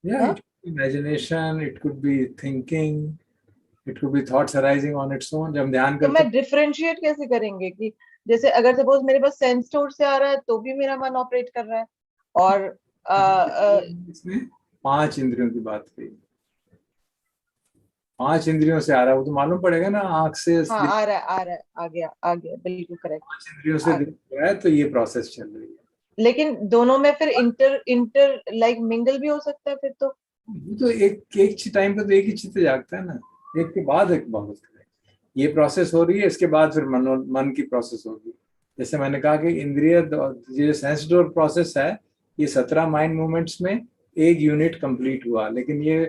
Yeah, imagination, it could be thinking, it could be thoughts arising on its own. जब ध्यान करते तो मैं डिफरेंशिएट कैसे करेंगे कि जैसे अगर सपोज मेरे पास सेंस स्टोर से आ रहा है तो भी मेरा मन ऑपरेट कर रहा है, और इसमें 5 इंद्रियों की बात कही. 5 इंद्रियों से आ रहा है, वो तो मालूम पड़ेगा ना. आंख से हाँ, आ रहा है, आ गया बिल्कुल करेक्ट. 5 इंद्रियों से दिख रहा है, तो ये प्रोसेस चल रही है. लेकिन दोनों में फिर इंटर लाइक मिंगल भी हो सकता है. फिर तो एक टाइम पे तो एक ही चित्त जागता है ना, एक के बाद एक बहुत. ये प्रोसेस हो रही है, इसके बाद फिर मन की प्रोसेस होगी. जैसे मैंने कहा कि इंद्रिय ये सेंस डोर प्रोसेस है, ये 17 माइंड मूवमेंट्स में एक यूनिट कंप्लीट हुआ, लेकिन ये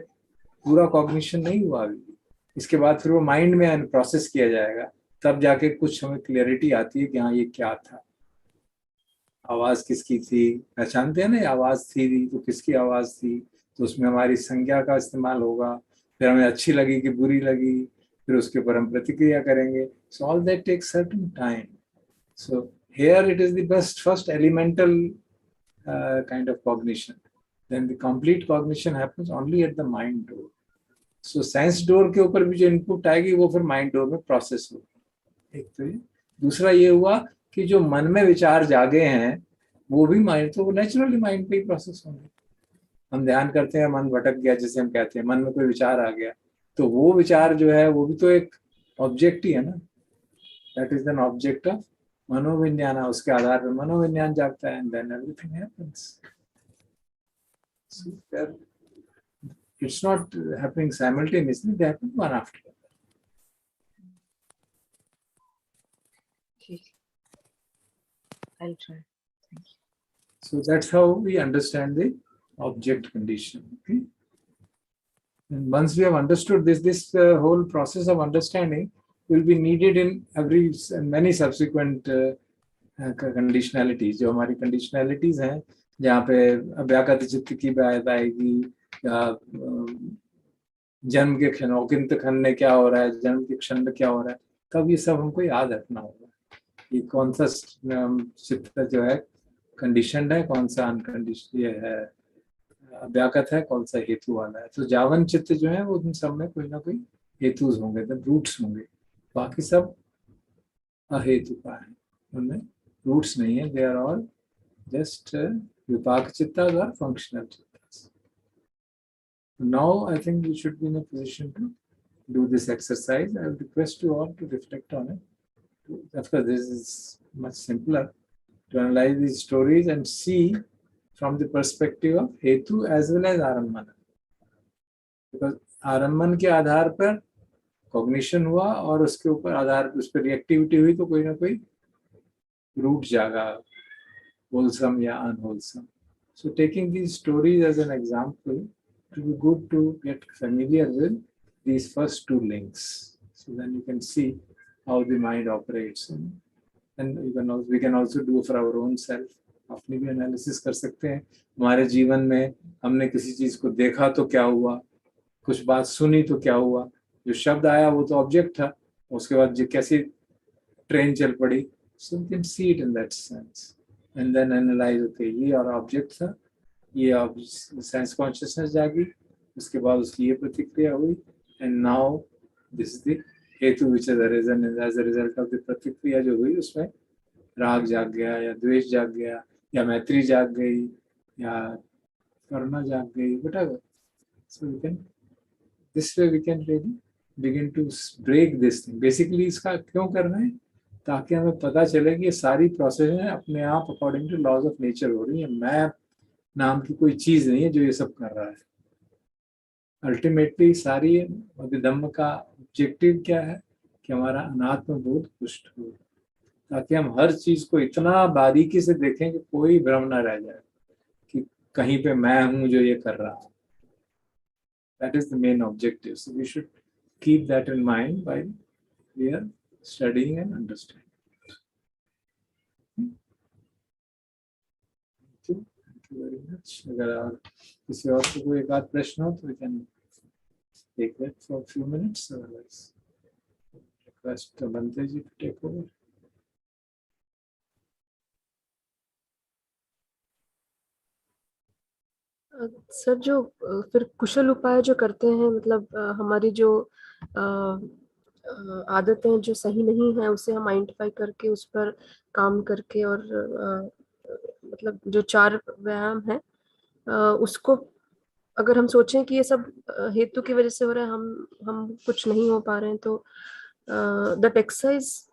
पूरा कॉग्निशन नहीं हुआ अभी. इसके बाद फिर वो माइंड में प्रोसेस किया जाएगा, तब जाके कुछ हमें क्लियरिटी आती है कि हाँ ये क्या था. आवाज किसकी थी, पहचानते हैं ना, ये आवाज थी तो किसकी आवाज थी, तो उसमें हमारी संज्ञा का इस्तेमाल होगा, फिर हमें अच्छी लगी कि बुरी लगी, फिर उसके ऊपर हम प्रतिक्रिया करेंगे. So all that takes certain time. So here it is the best first elemental kind of cognition. Then the complete cognition happens only at the mind door. So sense door के ऊपर भी जो input आएगी वो फिर mind door में process होगी. एक तो ये. दूसरा ये हुआ कि जो मन में विचार जागे हैं वो भी माइंड, तो वो नेचुरली माइंड पे ही प्रोसेस होंगे. हम ध्यान करते हैं, मन भटक गया जैसे हम कहते हैं, मन में कोई विचार आ गया, तो वो विचार जो है वो भी तो एक ऑब्जेक्ट ही है ना. That is an object of manovijnana. उसके आधार पर मनोविज्ञान जागता है, and then everything happens. It's not happening simultaneously, they happen one after the other. Okay. I'll try. Thank you. So that's how we understand the object condition. Okay? And once we have understood this whole process of understanding will be needed in many subsequent conditionalities. जो हमारी conditionalities हैं, जहाँ पे अव्याकृत चित्त की बात आएगी, या जन्म के क्षण, औकिंत क्षण में क्या हो रहा है, जन्म के क्षण में क्या हो रहा है, तब ये सब हमको याद रखना होगा कि कौन सा चित्त जो है कंडीशनड है, कौन सा अनकंडीशन ये है, अव्याकृत है, कौन सा हेतु वाला है. तो जावन चित्त जो है वो उन सब में कोई ना कोई हेतु होंगे, रूट्स होंगे. बाकी सब अहेतु का है, उनमें रूट्स नहीं है. दे आर ऑल जस्ट विपाक चित्त और फंक्शनल चित्त. Now I think we should be in a position to do this exercise. I would request you all to reflect on it. Of course, this is much simpler to analyze these stories and see from the perspective of hetu as well as आरम्भन. Because आरम्भन के आधार पर cognition हुआ और उसके ऊपर आधार उस पर reactivity हुई, तो कोई ना कोई root जागा, wholesome या unwholesome. So taking these stories as an example, it will be good to get familiar with these first two links. So then you can see how the mind operates. And we can also do for our own self. अपनी भी analysis कर सकते हैं. हमारे जीवन में हमने किसी चीज को देखा तो क्या हुआ, कुछ बात सुनी तो क्या हुआ, जो शब्द आया वो तो ऑब्जेक्ट था, उसके बाद जो कैसी ट्रेन चल पड़ी. So we can see it in that sense and then analyze, okay, ये और ऑब्जेक्ट था, ये सेंस कॉन्शियसनेस जागी, उसके बाद उसकी ये प्रतिक्रिया हुई, and now this is the hetu which is arisen as a result of the pratikriya जो हुई, उसमें राग जाग गया या द्वेष जाग गया या मैत्री जाग गई या करुणा जाग गई, whatever. So we can, this way we can really begin to break this thing. Basically इसका क्यों करना है, ताकि हमें पता चले कि ये सारी प्रोसेस है अपने आप according to laws of nature हो रही है. मैं नाम की कोई चीज नहीं है जो ये सब कर रहा है. अल्टीमेटली सारी अभिधम्म का ऑब्जेक्टिव क्या है कि हमारा अनात्म बोध पुष्ट हो, ताकि हम हर चीज को इतना बारीकी से देखें कि कोई भ्रम ना रह जाए कि कहीं पे मैं हूं जो ये कर रहा हूं. That is the main objective. So we should keep that in mind while we are studying and understanding. Very much. अगर किसी और को कोई एक आध प्रश्न हो तो we can take that for a few minutes. Otherwise, request Bante ji to take over. Sir, जो फिर कुशल उपाय जो करते हैं, मतलब हमारी जो आदतें जो सही नहीं है उसे हम आइडेंटिफाई करके उस पर काम करके, और मतलब जो 4 व्यायाम है उसको अगर हम सोचें कि ये सब हेतु की वजह से हो रहा है, हम कुछ नहीं हो पा रहे हैं, तो that exercise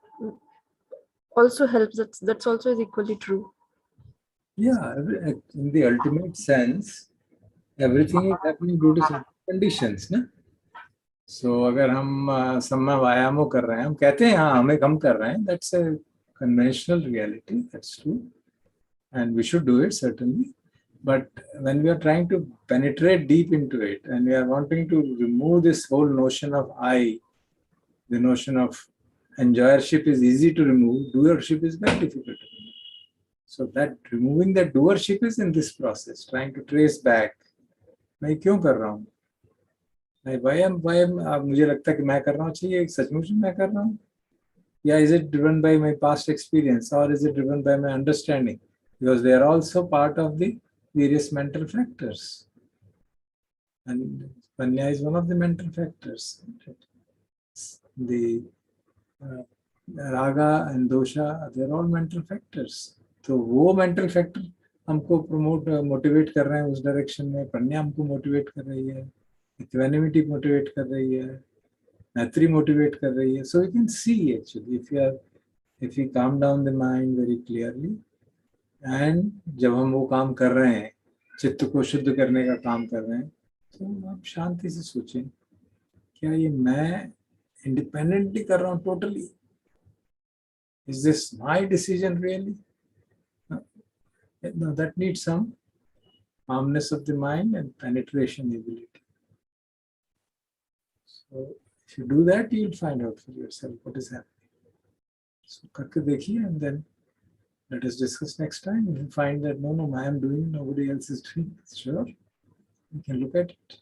also helps. That's also is equally true. Yeah, in the ultimate sense, everything is happening due to certain conditions, ना. So अगर हम समय व्यायामों कर रहे हैं, हम कहते हैं हाँ हमें कम कर रहे हैं, that's a conventional reality, that's true, and we should do it certainly. But when we are trying to penetrate deep into it and we are wanting to remove this whole notion of I, the notion of enjoyership is easy to remove, doership is very difficult to remove. So that removing the doership is in this process, trying to trace back. मैं क्यों कर रहा हूँ? why am मुझे लगता है कि मैं कर रहा हूँ, चाहिए सचमुच मैं कर रहा हूँ? Yeah, is it driven by my past experience or is it driven by my understanding? Because they are also part of the various mental factors. And Panya is one of the mental factors. The Raga and Dosha, they are all mental factors. तो वो mental factor हमको motivate कर रहे हैं उस direction में. Panya हमको motivate कर रही है. Equanimity motivate कर रही है. Maitri motivate कर रही है. So you can see actually if you calm down the mind very clearly and जब हम वो काम कर रहे हैं, चित्त को शुद्ध करने का काम कर रहे हैं, तो आप शांति से सोचें, क्या ये मैं independently कर रहा हूँ totally? Is this my decision really? No, that needs some calmness of the mind and penetration ability. So if you do that, you'll find out for yourself what is happening. So करके देखिए and then let us discuss next time. If you find that no, I am doing, nobody else is doing, sure, we can look at it.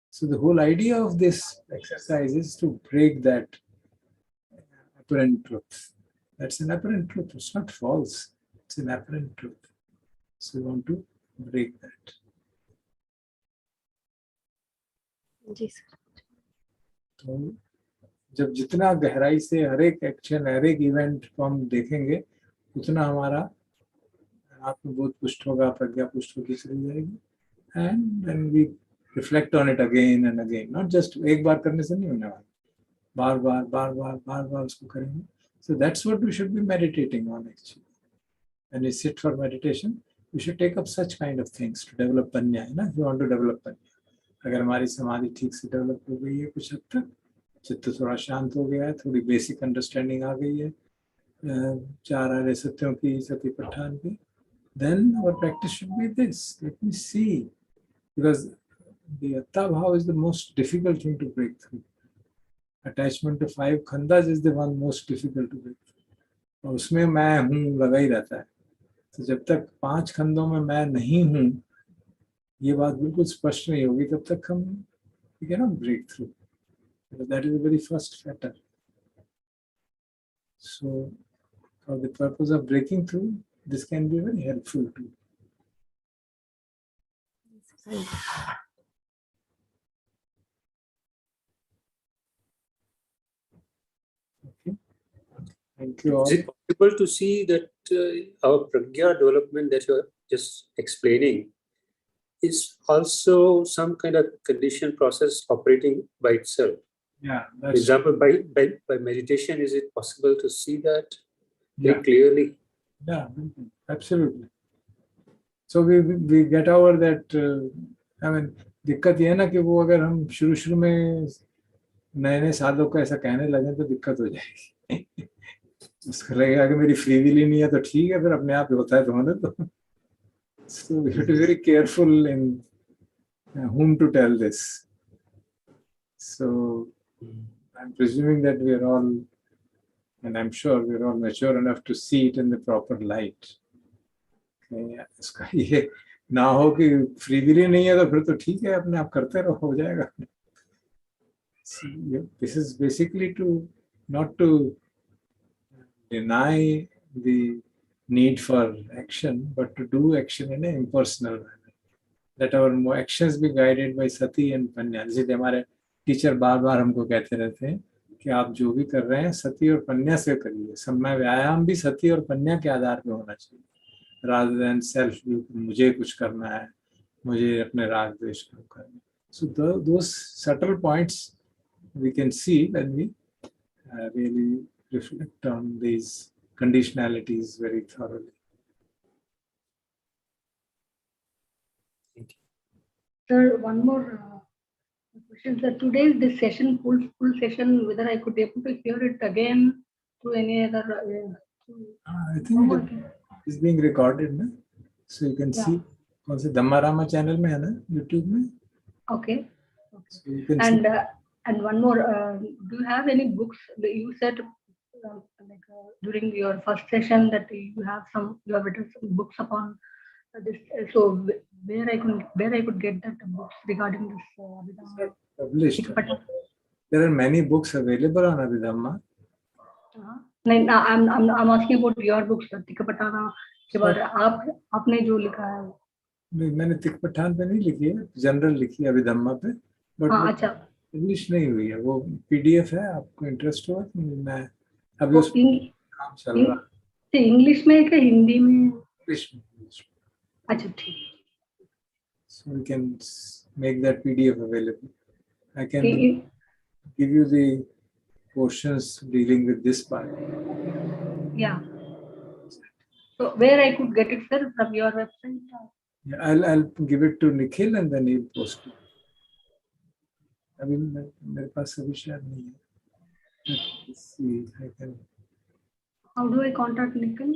So the whole idea of this exercise is to break that apparent truth. That's an apparent truth. It's not false. It's an apparent truth. So we want to break that. जी sir. तो जब जितना गहराई से हर एक action, हर एक event को हम देखेंगे, उतना हमारा आत्मबोध पुष्ट होगा, प्रज्ञा पुष्ट होगी चली जाएगी. And then we reflect on it again and again. Not just एक बार करने से नहीं होने वाला, बार बार उसको करेंगे. So that's what we should be meditating on actually. When we sit for meditation, we should take up such kind of things to develop panya. If you want to develop panya, अगर हमारी समाधि ठीक से develop हो गई है कुछ हद तक, चित्त थोड़ा शांत हो गया है, थोड़ी बेसिक अंडरस्टैंडिंग आ गई है चार आर्य सत्यों की, सतिपट्ठान की, then our practice should be this. Let me see, because the atta bhava is the most difficult thing to break through. Attachment to 5 khandas is the one most difficult to break through. और उसमें मैं हूँ लगा ही रहता है. तो जब तक 5 खंडों में मैं नहीं हूँ, ये बात बिल्कुल स्पष्ट नहीं होगी, तब तक हम we cannot break through. That is the very first factor. So for the purpose of breaking through, this can be very helpful too. Okay. Thank you all. Is it possible to see that our pragya development that you are just explaining is also some kind of conditioned process operating by itself? Yeah. For example, by meditation, is it possible to see that very clearly? Yeah, absolutely. So we get over that. I mean, दिक्कत ये है ना कि वो अगर हम शुरू में नए साधक को ऐसा कहने लगे तो दिक्कत हो जाएगी. उसको लगेगा कि मेरी फ्री विल ही नहीं है, तो ठीक है, फिर अपने आप ही होता है तो होने दो. So we have to be very careful in whom to tell this. So I'm presuming that we are all, and I'm sure we are all mature enough to see it in the proper light. इसका ये ना हो कि free will he नहीं है तो फिर तो ठीक है, अपने आप करते रहो, हो जाएगा. So, this is basically to not to deny the need for action, but to do action in an impersonal manner. That our actions be guided by sati and panya. जैसे हमारे टीचर बार हमको कहते रहते हैं कि आप जो भी कर रहे हैं सती और पन्या से करिए. समय व्यायाम भी सती और पन्या के आधार पे होना चाहिए, rather than self, मुझे कुछ करना है, मुझे अपने राग द्वेष कम करना. So those subtle points we can see when we really reflect on these conditionalities very thoroughly. Sir, one more question. Sir, today is this session, full session, whether I could able to hear it again through any other... I think it is being recorded, na? So you can see. कौन से धम्मारामा channel में है ना, YouTube में? Okay. So you can see. And one more, do you have any books that you said during your first session that you have you have written some books upon this. So where I could get that books regarding this Abhidhamma? Published. Tikapatthana? There are many books available on Abhidhamma. I'm asking about your books, Tikapatthana के बारे आपने जो लिखा है. नहीं, मैंने तिकपठान पे नहीं लिखी है, जनरल लिखी है अभिधम्मा पे, बट अच्छा, इंग्लिश नहीं हुई है. वो पीडीएफ है, आपको इंटरेस्ट हो तो मैं अभी उस काम चल रहा है. इंग्लिश में क्या हिंदी में? इंग्लिश में. अच्छा, ठीक. So we can make that PDF available. I can give you the portions dealing with this part. Yeah. So where I could get it, sir, from your website? Yeah, I'll give it to Nikhil and then he'll post it. अभी मेरे पास अभी शायद नहीं है. Let's see, I can. How do I contact Nikhil?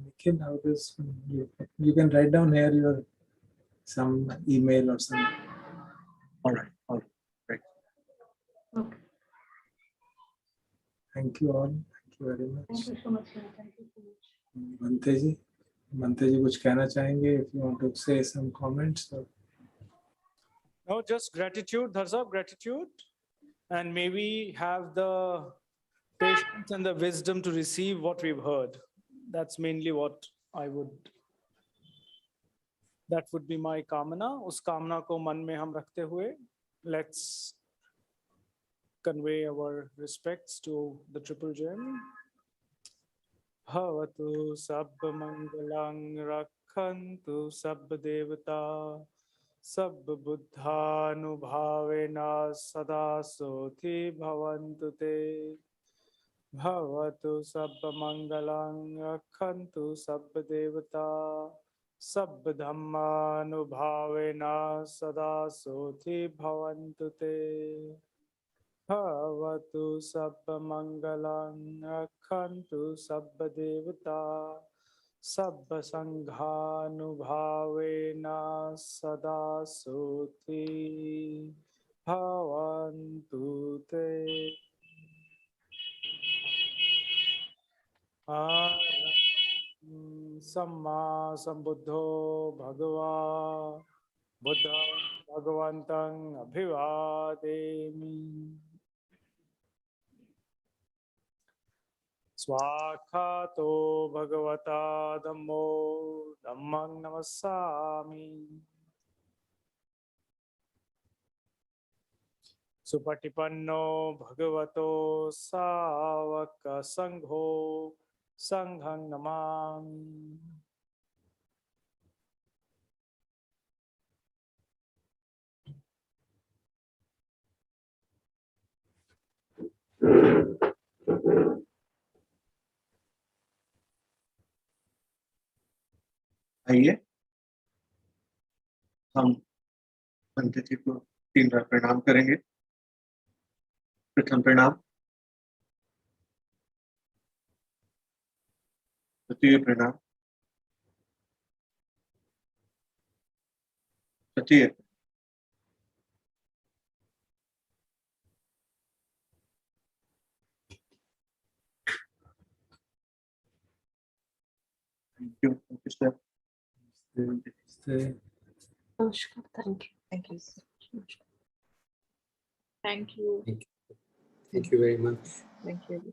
Nikhil, how does you can write down here your some email or something. All right. Right. Okay. Thank you all. Thank you very much. Thank you so much, sir. Thank you so much. Bhante ji कुछ कहना चाहेंगे? If you want to say some comments. Or... No, just gratitude, Dharsab, gratitude. And may we have the patience and the wisdom to receive what we've heard. That's mainly what that would be my kamana. Us kamana ko man mein hum rakhte hue, let's convey our respects to the Triple Gem. Bhavatu sabba mangalang rakhantu sabba devata sabba buddhanubhavena sada soti bhavantu te. Bhavatu sabba mangalang rakhantu sabba devata sabba dhammanubhavena sada soti bhavantu te. Bhavatu sabba mangalang rakhantu sabba devata sabba sanghanubhavena sada soti bhavantu te. Samma sambuddho bhagava buddha bhagavantang abhivademi. Swakhato bhagavata dhammo dhammang namassami. Supatipanno bhagavato savaka sangho sanghang namami. आइए हम भंते जी को 3 बार प्रणाम करेंगे. प्रथम प्रणाम, द्वितीय प्रणाम, तृतीय, thank you sir. नमस्कार. Thank you. Thank you. Thank you very much. Thank you.